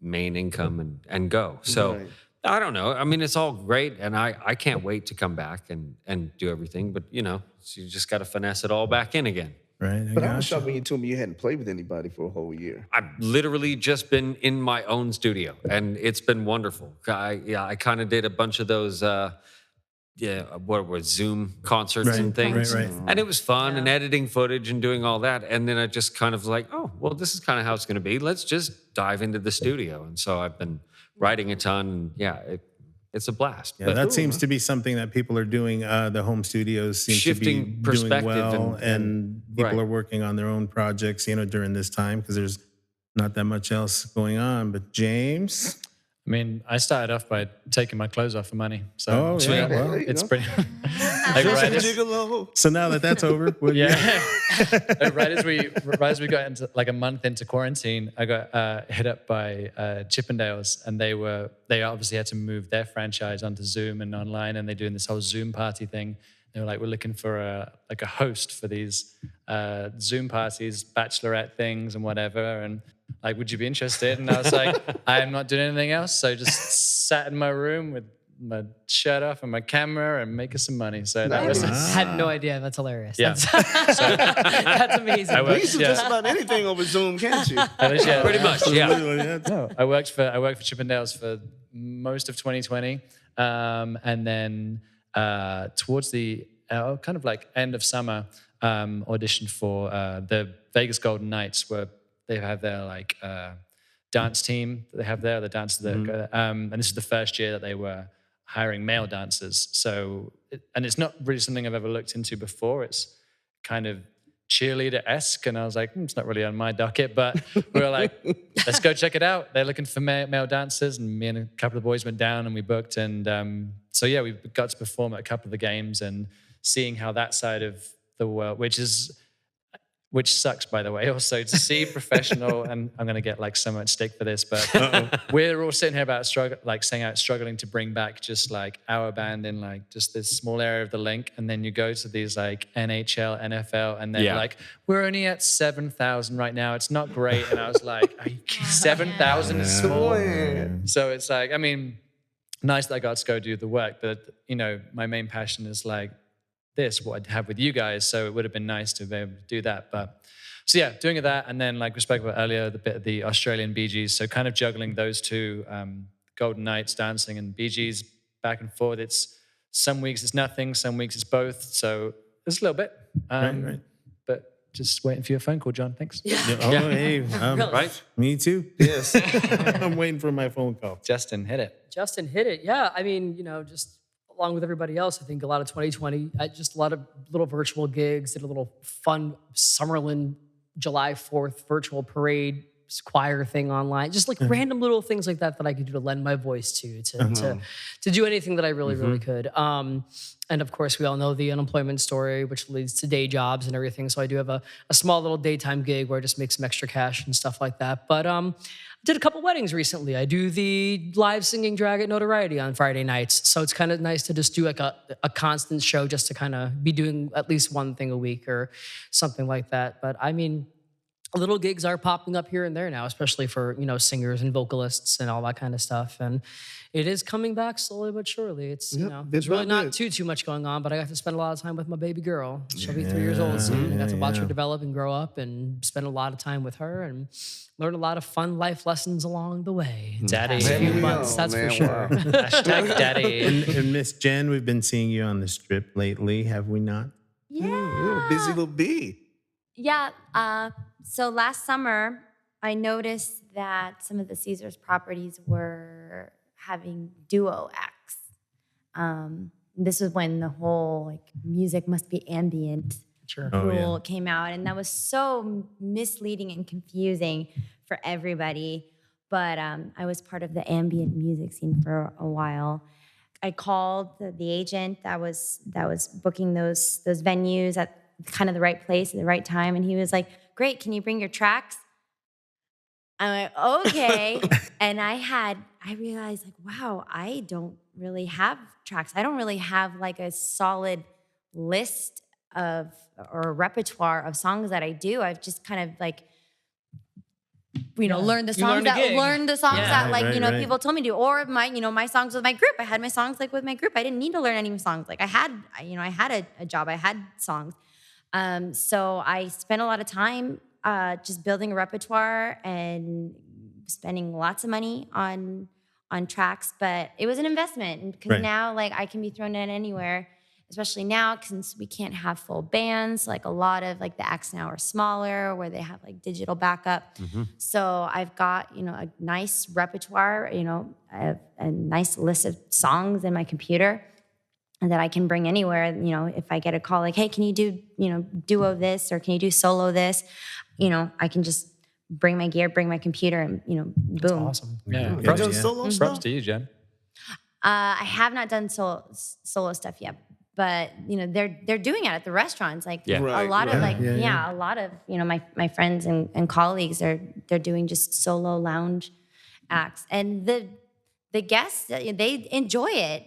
main income and go. So Right. I don't know. I mean, it's all great, and I can't wait to come back and do everything. But so you just got to finesse it all back in again. Right. But I was shocked when you told me you hadn't played with anybody for a whole year. I've literally just been in my own studio, and it's been wonderful. I kind of did a bunch of those, what were Zoom concerts Right, and things, right. and it was fun, and editing footage and doing all that. And then I just kind of like, oh, well, this is kind of how it's going to be. Let's just dive into the studio. And so I've been writing a ton. And it's a blast. Yeah, But that seems to be something that people are doing. The home studios seem Shifting to be doing perspective well, and people right. are working on their own projects, during this time because there's not that much else going on. But James, I mean, I started off by taking my clothes off for money. So Oh, yeah, well, there you it's go. pretty. like, right as, Gigolo. so now that that's over, what- yeah. right as we got into like a month into quarantine, I got hit up by Chippendales, and they obviously had to move their franchise onto Zoom and online, and they're doing this whole Zoom party thing. They were like, we're looking for a host for these Zoom parties, bachelorette things and whatever. And like, would you be interested? And I was like, I'm not doing anything else. So I just sat in my room with my shirt off and my camera and making some money. So that was Had no idea. That's hilarious. Yeah. That's amazing. I You worked, can do just about anything over Zoom, can't you? pretty much, yeah. No, I worked for Chippendales for most of 2020, and then towards the kind of like end of summer, auditioned for the Vegas Golden Knights, where they have their like dance team that they have there, the dance that, and this is the first year that they were hiring male dancers. So, and it's not really something I've ever looked into before. It's kind of cheerleader-esque, and I was like, it's not really on my docket, but we were like, let's go check it out. They're looking for male dancers, and me and a couple of boys went down and we booked, and so yeah, we got to perform at a couple of the games and seeing how that side of the world, which sucks, by the way, also to see professional, and I'm going to get like so much stick for this, but we're all sitting here about struggling to bring back just like our band in like just this small area of the link. And then you go to these like NHL, NFL, and they're like, we're only at 7,000 right now. It's not great. And I was like, 7,000 is small. So it's like, I mean, nice that I got to go do the work, but you know, my main passion is like, what I'd have with you guys, so it would have been nice to be able to do that. But so yeah, doing that, and then like we spoke about earlier, the bit of the Australian Bee Gees, so kind of juggling those two, Golden Knights dancing and Bee Gees back and forth. It's some weeks it's nothing, some weeks it's both, so it's a little bit. Right. But just waiting for your phone call, John. Thanks. Hey, Right? Me too. Yes. I'm waiting for my phone call. Justin, hit it. Justin hit it. Yeah, I mean, you know, just along with everybody else, I think a lot of 2020, just a lot of little virtual gigs, did a little fun Summerlin July 4th virtual parade choir thing online, just like random little things like that I could do to lend my voice to do anything that I really could. And of course, we all know the unemployment story, which leads to day jobs and everything. So I do have a small little daytime gig where I just make some extra cash and stuff like that. But I did a couple weddings recently. I do the live singing drag at Notoriety on Friday nights. So it's kind of nice to just do like a constant show, just to kind of be doing at least one thing a week or something like that. But I mean, little gigs are popping up here and there now, especially for, you know, singers and vocalists and all that kind of stuff. And it is coming back slowly but surely. It's, you know, there's really not too much going on, but I got to spend a lot of time with my baby girl. She'll be 3 years old soon. I got to watch her develop and grow up and spend a lot of time with her and learn a lot of fun life lessons along the way. Daddy. Past few months, that's for sure. Hashtag daddy. And Miss Jenn, we've been seeing you on the strip lately, have we not? Yeah. Busy little bee. Yeah. So last summer, I noticed that some of the Caesars properties were having duo acts. This was when the whole like music must be ambient rule came out, and that was so misleading and confusing for everybody. But I was part of the ambient music scene for a while. I called the agent that was booking those venues at kind of the right place at the right time, and he was like, "Great, can you bring your tracks?" I'm like, "Okay." And I realized like, wow, I don't really have tracks. I don't really have like a solid list of or a repertoire of songs that I do. I've just kind of like, you know, learned the songs that people told me to, or my songs with my group. I had my songs like with my group. I didn't need to learn any songs. Like I had a job. I had songs. So I spent a lot of time just building a repertoire and spending lots of money on tracks, but it was an investment because now like I can be thrown in anywhere, especially now since we can't have full bands. Like a lot of like the acts now are smaller where they have like digital backup. So I've got, a nice repertoire, I have a nice list of songs in my computer that I can bring anywhere. If I get a call like, hey, can you do, duo this, or can you do solo this? I can just bring my gear, bring my computer, and, boom. That's awesome. Yeah. Props to you, Jenn. I have not done solo stuff yet, but, they're doing it at the restaurants. Like a lot of my friends and colleagues, they're doing just solo lounge acts. And the guests, they enjoy it,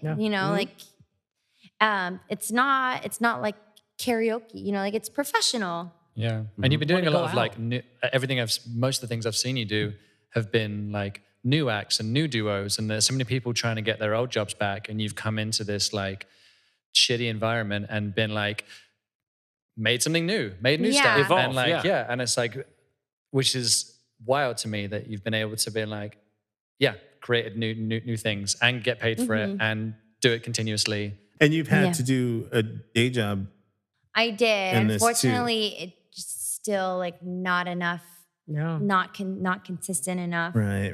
it's not like karaoke, like it's professional. Yeah. And you've been doing a lot of like most of the things I've seen you do have been like new acts and new duos. And there's so many people trying to get their old jobs back. And you've come into this like shitty environment and been like, made something new, made new stuff. Evolve, and like, and it's like, which is wild to me that you've been able to be like, create new things and get paid for it and do it continuously. And you've had to do a day job. I did. Unfortunately, it's still like not enough. No. Not consistent enough. Right.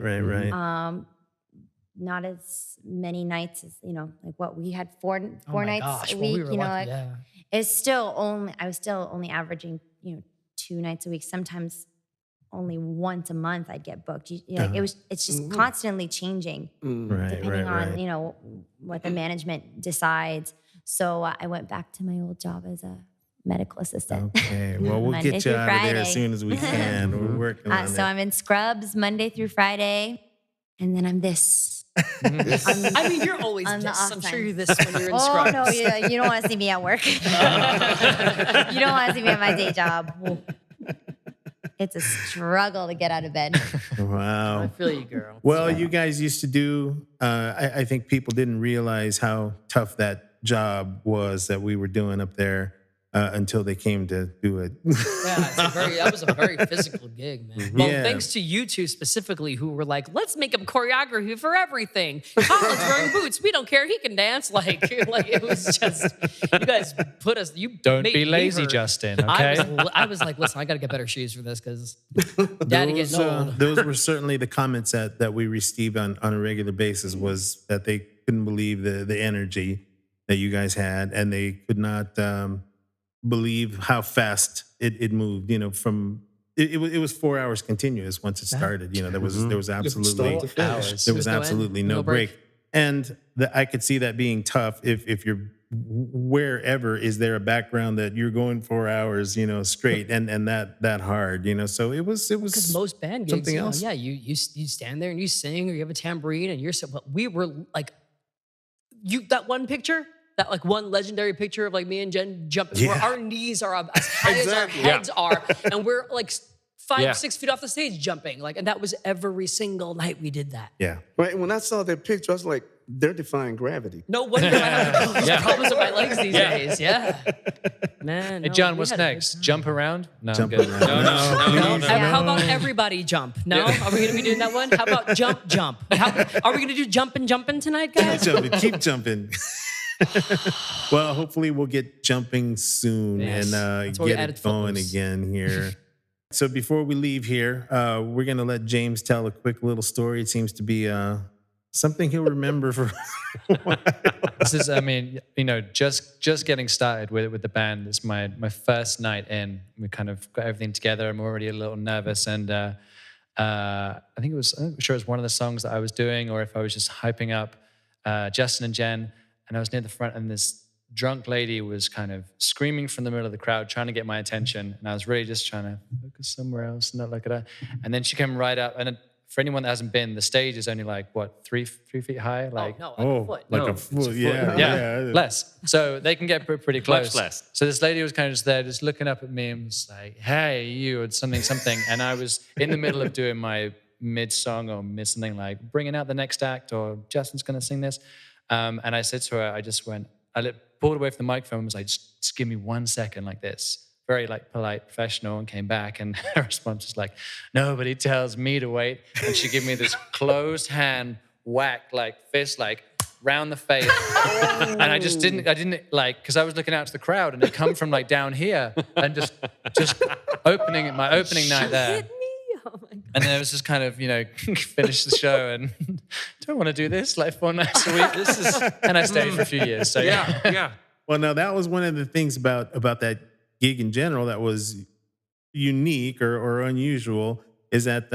not as many nights as, like what we had four Oh my nights gosh, a well, we week, were lucky, yeah. I was still only averaging, 2 nights a week. Sometimes only once a month I'd get booked. It's just constantly changing depending on, what the management decides. So I went back to my old job as a medical assistant. Okay, well, we'll Monday get you through out of there Friday. as soon as we can. We're working on So it. I'm in scrubs Monday through Friday, and then I'm this. I mean, you're always On the this. off I'm sure time. you're this when you're in Oh scrubs. no, you don't want to see me at work. You don't want to see me at my day job. It's a struggle to get out of bed. I Wow. feel you, girl. Well, you guys used to do, I think people didn't realize how tough that job was that we were doing up there until they came to do it. That was a very physical gig, man. Well, Yeah. thanks to you two specifically, who were like, let's make him choreography for everything. Colin's wearing boots. We don't care. He can dance. Like it was just, you guys put us, you Don't made be me lazy, hurt. Justin, okay? I was like, listen, I got to get better shoes for this because daddy Those, getting old. those were certainly the comments that we received on a regular basis, was that they couldn't believe the energy that you guys had, and they could not believe how fast it moved. From it was 4 hours continuous once it started. There was absolutely Start to finish. there was No end, absolutely no no break. break. And I could see that being tough if you're wherever. Is there a background that you're going 4 hours, straight and that hard, so it was Because most band gigs, something else. yeah, you stand there and you sing, or you have a tambourine, and you're so. But we were like, that one picture, that like one legendary picture of like me and Jenn jumping, where Yeah. our knees are up as high Exactly. as our heads are, and we're like 5, Yeah. 6 feet off the stage jumping, like, and that was every single night we did that. Yeah. Right. When I saw that picture, I was like, they're defying gravity. No wonder I have those problems with my legs these days. Yeah, man. Hey, no, John, we what's had a good next? time. Jump around? No, Jump I'm good. around. No, how about everybody jump? No? Are we going to be doing that one? How about jump? Are we going to do jumping tonight, guys? Keep jumping. Well, hopefully we'll get jumping soon Yes. and That's why we get added it going Footloose. again here. So before we leave here, we're going to let James tell a quick little story. It seems to be something he'll remember for a while. This is, just getting started with the band. It's my first night in. We kind of got everything together. I'm already a little nervous, and I'm sure it was one of the songs that I was doing, or if I was just hyping up Justin and Jenn, and I was near the front, and this drunk lady was kind of screaming from the middle of the crowd, trying to get my attention, and I was really just trying to focus somewhere else and not look at her. And then she came right up, and for anyone that hasn't been, the stage is only like, what, 3 feet high? Like, No, like a foot. like No, a it's foot. a foot. Yeah. less. So they can get pretty close. less. So this lady was kind of just there, just looking up at me and was like, hey, you, or something. And I was in the middle of doing my mid-song or mid-something, like bringing out the next act, or Justin's going to sing this. And I said to her, pulled away from the microphone and was like, just give me 1 second like this. Very like polite, professional, and came back, and her response was like, nobody tells me to wait. And she gave me this closed hand whack, like fist, like round the face. And I didn't like, because I was looking out to the crowd, and it come from like down here, and just opening my opening night there. Hit me. Oh my God. And then it was just kind of, finish the show, and do I want to do this like 4 nights a week? And I stayed for a few years. So Yeah. Well, now that was one of the things about that gig in general that was unique or unusual, is that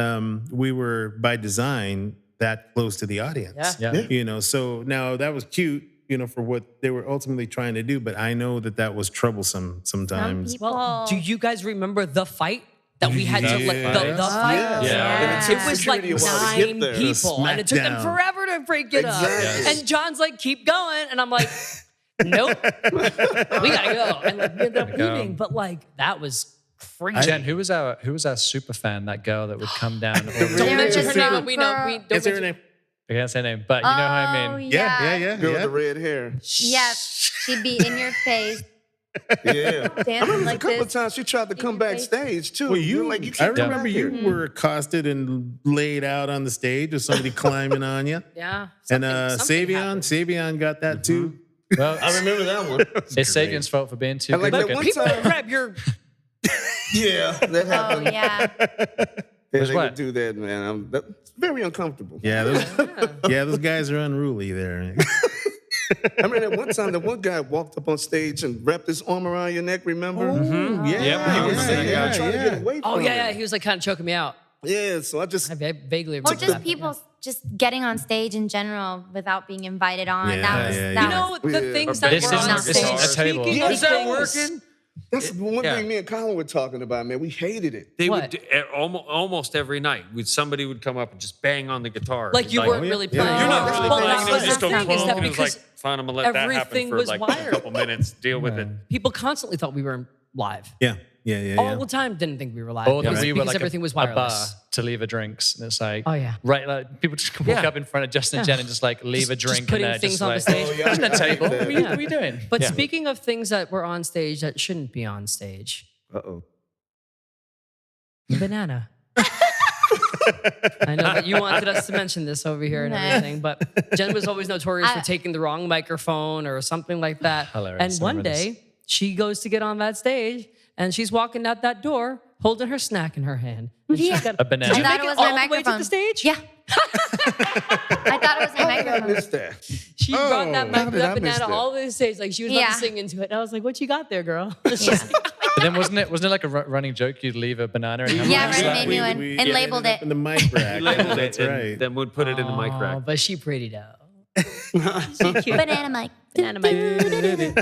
we were by design that close to the audience. Yeah. So now that was cute, for what they were ultimately trying to do, but I know that was troublesome sometimes. Some people. Well, do you guys remember the fight that we had to like the fight? Yeah. It was like Security a while to get 9 there. people, and it took them Smackdown. forever to break it up. Exactly. And John's like, "Keep going," and I'm like, "Nope, we gotta go." And like, we ended up leaving, but like that was crazy. Jen, who was our super fan? That girl that would come down. All the Don't time. mention her Secret. name. We know. We don't Is her mention- name? I can't say her name, but you know who I mean. Yeah. Girl with the red hair. Yeah, she'd be in your face, Yeah. dancing A like couple of this. times she tried to come your face. backstage too. Well, You're like, you I can't come remember back you here. were accosted and laid out on the stage with somebody climbing on you. Yeah. And something happened. Savion got that too. Well, I remember that one. it's Savion's fault for being too And like good that looking. one People time. grab your. Yeah, that Oh happened. yeah. Yeah, Was they what? would do that, man. That's very uncomfortable. Yeah, those guys are unruly there. I remember that one time, the one guy walked up on stage and wrapped his arm around your neck, remember? Yeah, Yep, he was saying Yeah, that. trying to get away from Oh yeah, it. he was like kind of choking me out. Yeah, so I just, I vaguely Or remember just that. people just getting on stage in general without being invited on. Yeah, that was, yeah, that You know was the Yeah. things Or that This were on isn't- this isn't a stage. table. Speaking Yeah, of is that things- that's one Yeah. thing me and Colin were talking about, man. We hated it. They What? would do, almost every night. Somebody would come up and just bang on the guitar. Like It's you weren't yeah. really Yeah. playing. You're not Oh, really Well, playing. that And it was would just the go thing, is that boom. It was because like, fine, I'm gonna let that happen everything for was like wired. a couple minutes. Deal with it. people constantly thought we were live. yeah. All the time didn't think we were live. Or that because we were because like everything was a bar wireless. to leave a drinks. And it's like, Oh, yeah. right, like people just walk Yeah. up in front of Justin and Jen and just like leave a drink. Just putting and they're things just on the like, stage. Oh, yeah, Isn't a I table? hate that. What are you doing? But speaking of things that were on stage that shouldn't be on stage, Uh-oh. banana. I know that you wanted us to mention this over here and Nah. everything, but Jen was always notorious for I- taking the wrong microphone or something like that. Hilarious. And one I remember day, she goes to get on that stage, and she's walking out that door holding her snack in her hand. And she's Yeah. got, A banana. Did you I make thought it it was my all the way to microphone. the stage? Yeah. I thought it was my How did I microphone. miss that? She brought that, how did I miss banana that? all the way to the stage. Like, she was about Yeah. to sing into it. And I was like, what you got there, girl? Yeah. But then wasn't it like a running joke? You'd leave a banana and have Yeah, one Ren slap? made me one and labeled it. in the mic rack. Labeled That's it, right. and then would put it in the mic Oh, rack. but she pretty though. Banana mic. Banana mic. Yay.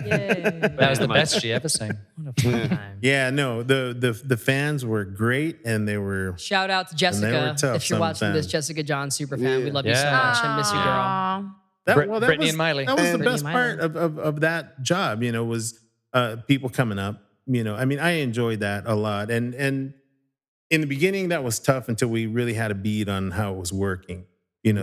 That was the best she ever sang. What a fun time. Yeah, no, the fans were great, and they were. Shout out to they were Jessica. tough, If you're watching this, sometimes. Jessica John, super fan. We love you so Yeah. much. I miss you, girl. Aw. That Brittany was, and Miley. That was the Brittany best and part Miley. of that job. Was people coming up. I mean, I enjoyed that a lot, and in the beginning that was tough until we really had a beat on how it was working.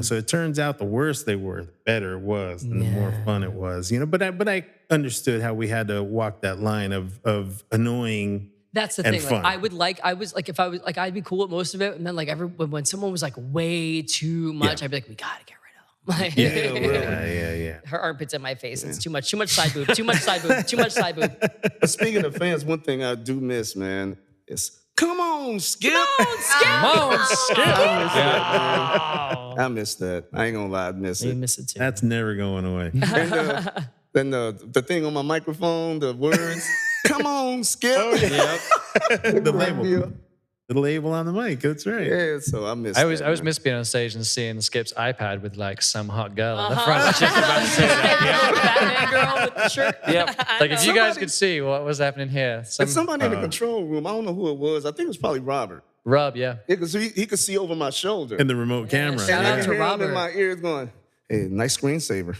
So it turns out the worse they were, the better it was, and the more fun it was. But I understood how we had to walk that line of annoying. That's the And thing. fun. If I was like, I'd be cool with most of it, and then like when someone was like way too much, Yeah. I'd be like, we gotta get rid of them. Like, Yeah. her armpits in my face. It's too much. Too much side boob. Too much side boob. Too much side boob. But speaking of fans, one thing I do miss, man, is come on, Skip. Come on, Skip. I miss that. I ain't gonna lie, I miss You it. miss it too. That's never going away. And then the thing on my microphone, the words, come on, Skip. the label. The label on the mic. That's right. Yeah, so I miss I always that, miss being on stage and seeing Skip's iPad with like some hot girl on the front. I was just about to say that. Batman girl with the shirt. Yep. Like if you guys could see what was happening here. And somebody in the control room, I don't know who it was. I think it was probably Robert. Rob, yeah. Because he could see over my shoulder. In the remote camera. shout And I out could to hear him in Robert. my ears going, hey, nice screensaver.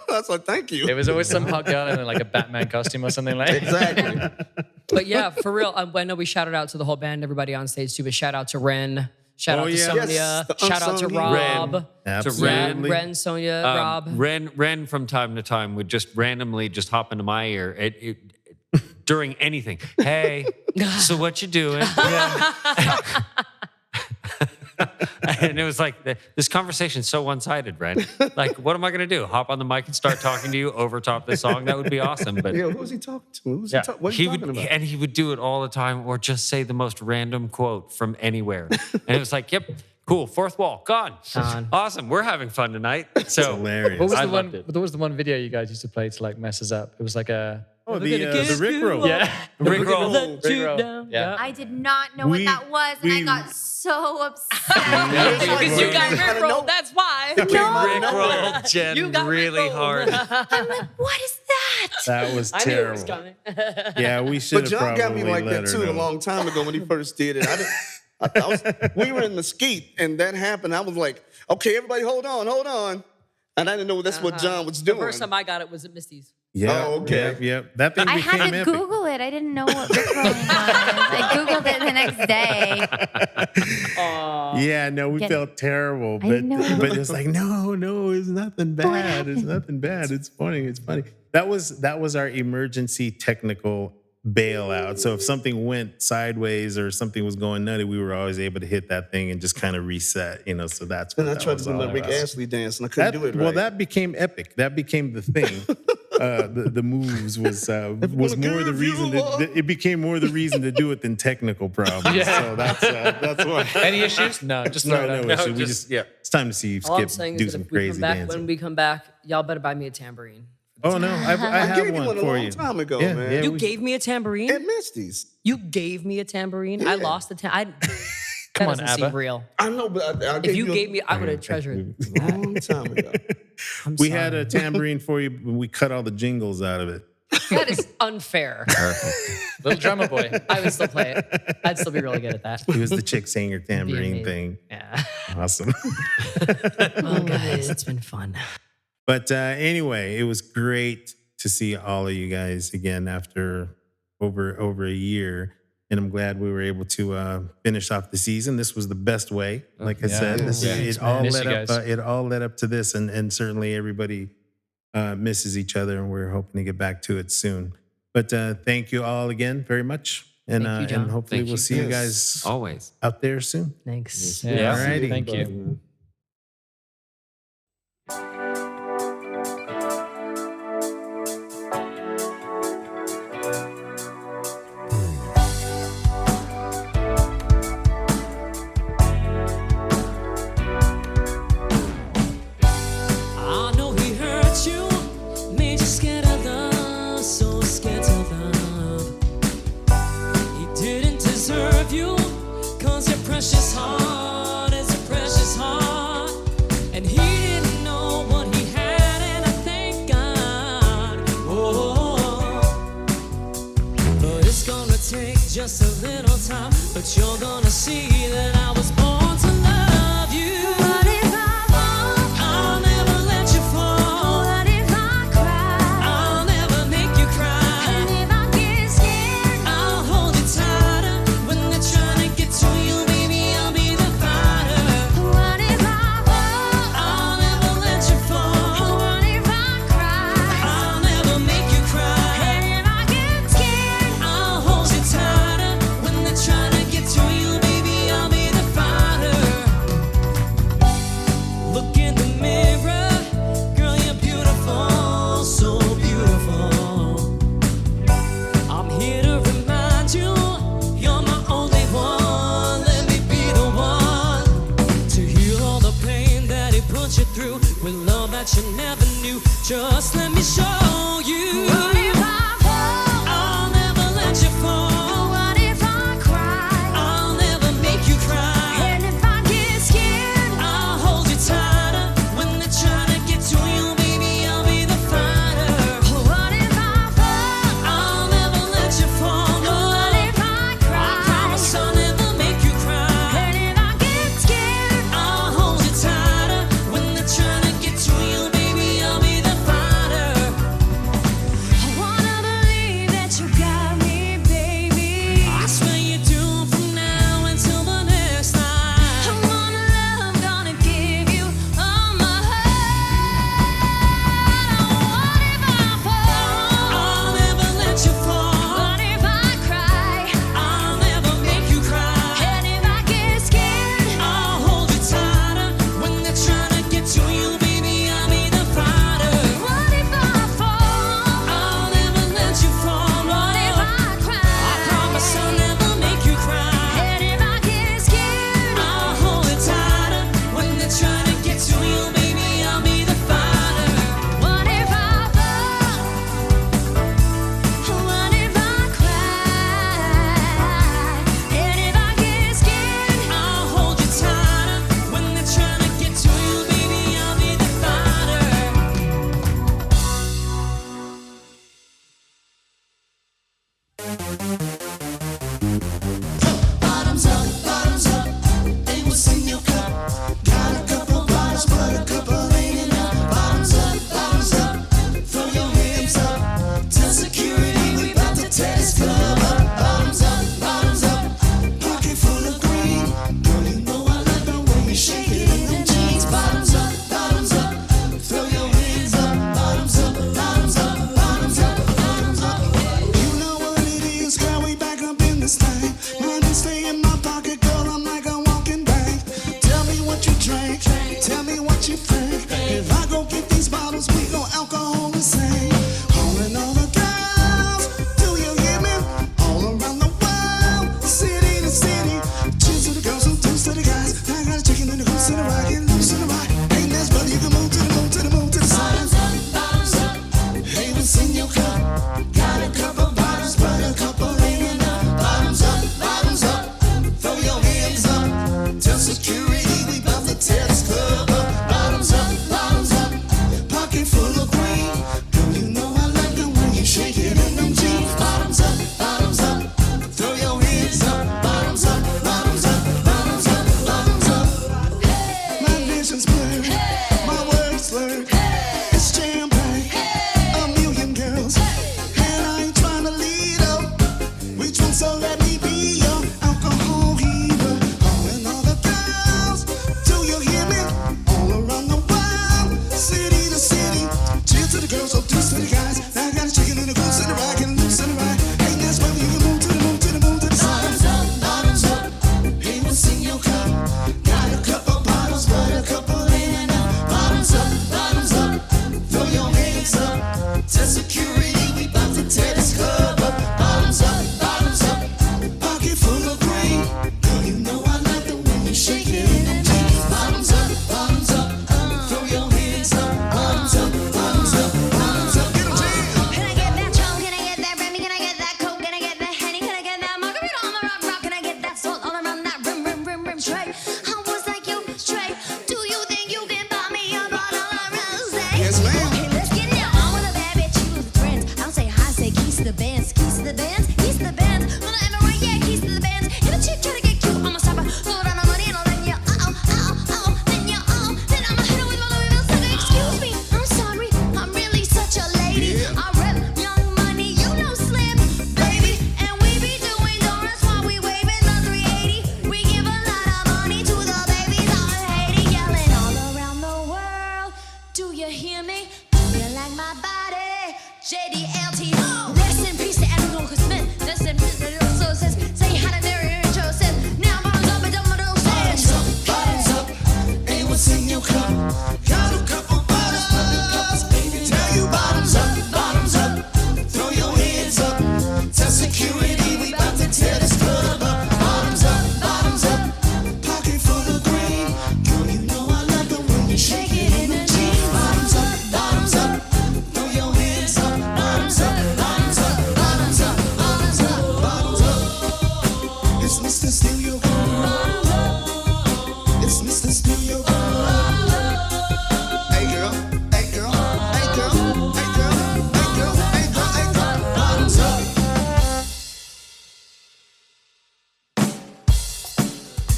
I was like, thank you. It was always some hot girl in like a Batman costume or something like that. Exactly. But yeah, for real, I know we shouted out to the whole band, everybody on stage too, but shout out to Ren. Shout Oh, out to yeah. Sonia. Yes, the shout out to unsung Rob. Ren. Absolutely. Yeah, Ren, Sonia, Rob. Ren from time to time would just randomly just hop into my ear during anything. Hey, so what you doing? And it was like, this conversation's so one-sided, Ren. Like, what am I going to do? Hop on the mic and start talking to you over top the song? That would be awesome. But Yeah, who was he talking to? What Yeah. are you talking would, about? and he would do it all the time, or just say the most random quote from anywhere. And it was like, yep, cool, fourth wall, gone. Awesome, we're having fun tonight. So Hilarious. What was I the loved one? it. What was the one video you guys used to play to like mess us up? It was like a Oh, We're gonna the kiss Rick you roll. up. yeah. Rick roll. Let you Rick roll. down. Yeah. I did not know We- what that was, and I we- got so upset. Because you got I Rick know. rolled, that's why. Rick rolled Jen You got really Rick hard. rolled. I'm like, what is that? That was I knew it was terrible. coming. Yeah, we should But have John probably got me like let that her too a know. long time ago when he first did it. We were in Mesquite and that happened. I was like, okay, everybody hold on. And I didn't know that's what John was The doing. first time I got it was at Misty's. Yeah, Oh, okay. Yep. That thing I became had to epic. Google it. I didn't know what Rickrolling was. I Googled it the next day. Yeah, no, we Get- felt terrible, I but know. but it's like no, it's nothing bad. It's nothing bad. It's funny. That was our emergency technical bailout. So if something went sideways or something was going nutty, we were always able to hit that thing and just kind of reset. So that's what And I that tried was to do all my Rick about. Astley dance and I couldn't do it right. Well, that became epic. That became the thing. the moves was more the reason. It became more the reason to do it than technical problems. Yeah. So that's why. Any issues? No, just throw it No out. issue. We just it's time to see All I'm Skip saying do is some that if we come crazy back, dancing. when we come back, y'all better buy me a tambourine. Oh no, I have gave you one one a for long you. time ago, Yeah, man. yeah, You we- gave me a tambourine? At Misty's. You gave me a tambourine? I lost the tambourine. Come That on, doesn't seem Abba. real. I know, but I If you a gave me, I would have treasured it. long time ago. I'm We sorry. had a tambourine for you, but we cut all the jingles out of it. That is unfair. Little drummer boy. I would still play it. I'd still be really good at that. It was the chick singer tambourine me. thing. Yeah. Awesome. Well, guys, it's been fun. But anyway, it was great to see all of you guys again after over a year. And I'm glad we were able to finish off the season. This was the best way. Like I said, it all Miss led you up. guys. It all led up to this, and certainly everybody misses each other, and we're hoping to get back to it soon. But thank you all again very much, and Thank you, John. and hopefully Thank we'll you. see you Yes. guys Always. out there soon. Thanks. Yeah. Alrighty. Thank you. I know he hurt you, made you scared of love, so scared to love. He didn't deserve you, 'cause your precious heart is a precious heart. And he didn't know what he had, and I thank God. Oh, but it's gonna take just a little time, but you're gonna see that I was born to love you. What if I fall? I'll never let you fall. What if I cry? I'll never make you cry. And if I get scared? I'll hold you tighter. When they're trying to get to you, baby, I'll be the fighter. What if I fall? I'll never let you fall. What if I cry? I'll never make you cry. And if I get scared? I'll hold you tighter. When they're trying to get to you, baby, I'll be the fighter. Look in the mirror, girl, you're beautiful, so beautiful. I'm here to remind you, you're my only one. Let me be the one to heal all the pain that he put you through with love that you never knew. Just let me show you. What if I fall? I'll never let you fall. What if I cry? I'll never make you cry. And if I get scared? I'll hold you tighter. When they're trying to get to you, baby, I'll be the fighter. What if I fall? I'll never let you fall. No. What if I I cry? promise I'll never make you cry. And if I get scared? I'll hold you tighter. When they're trying to get to you, baby, I'll be the fighter.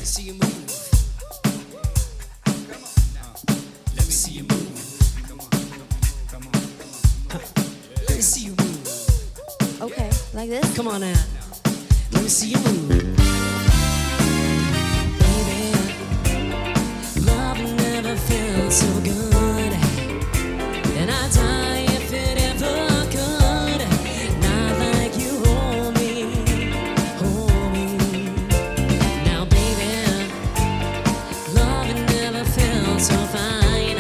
see you move. Let me see you move. Let me see you move. Okay, like this? Come on now. Let me see you move. Baby, love never felt so good. And I die if it ever could. Not like you hold me, hold me. Now, baby, love never felt so fine.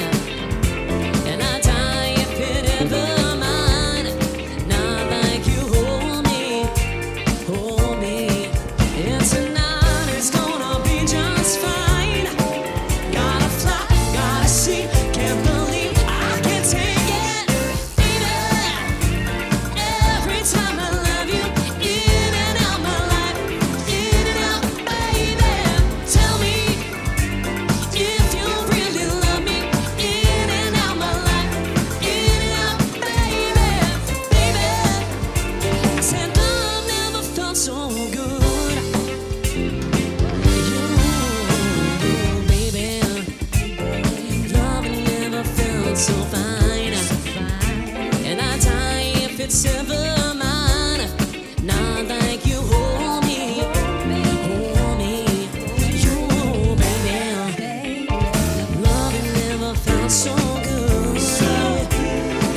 And I die if it ever mine. Not like you hold me, hold me. And tonight it's gonna be just fine. Gotta fly, gotta see, can't believe I can take it, baby. Every time I love you, in and out my life, in and out, baby. Tell me if you really love me, in and out my life, in and out, baby, baby. I said love never felt so good. You, baby, love never felt so fine. And I die if it's ever mine. Not like you hold me, hold me. You, baby, love never felt so good.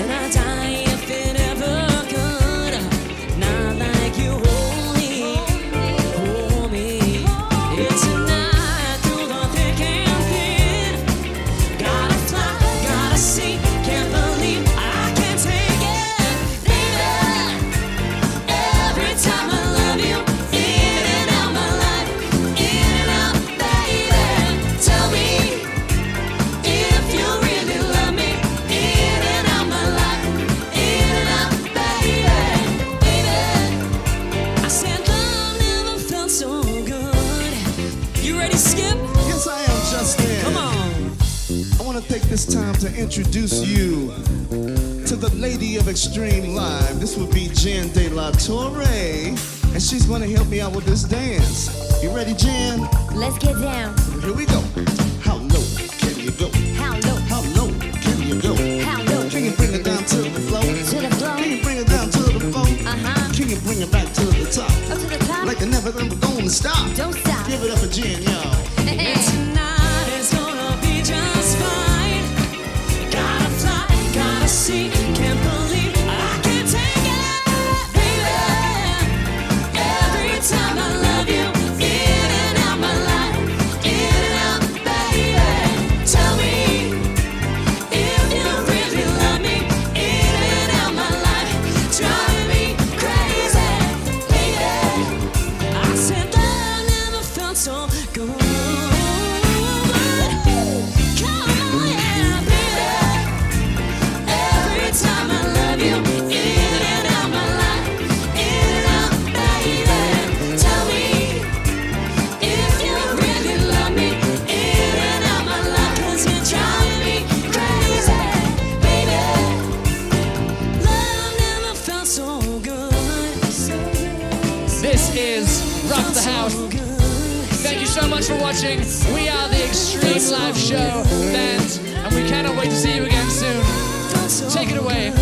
And I die if it ever could. Not like you hold me, hold me. It's a night through the thick and thin. Gotta fly, gotta see, can't believe I can take it, baby. Every time I love you, in and out my life, in and out, baby. Tell me if you really love me, in and out my life, in and out, baby, baby. I said love never felt so good. You ready, Skip? Yes, I am, Justin. Come on. I want to take this time to introduce you to the lady of extreme live. This would be Jenn de la Torre, and she's going to help me out with this dance. You ready, Jen? Let's get down. Here we go. How low can you go? How low, How low can you go? how low, Can you bring it down to the floor? to the floor, Can you bring it down to the floor? uh-huh, Can you bring it back to the top? up to the top, Like you're never gonna stop. don't stop. Give it up for Jen, y'all. Tonight is gonna be just fine. Gotta fly, gotta see, can't believe I can take it, baby. Every time I love you, in and out my life, in and out, baby. Tell me if you really love me, in and out my life, driving me crazy, baby. I said love never felt so good. Come on, yeah, baby. Every time I love you, in and out my life, in and out, baby. Tell me if you really love me, in and out my life, 'cause you're driving me crazy, baby. Love never felt so good. This is Rock the House. So good. Thank you so much for watching. We are the Extreme Live Show band, and we cannot wait to see you again soon. Take it away.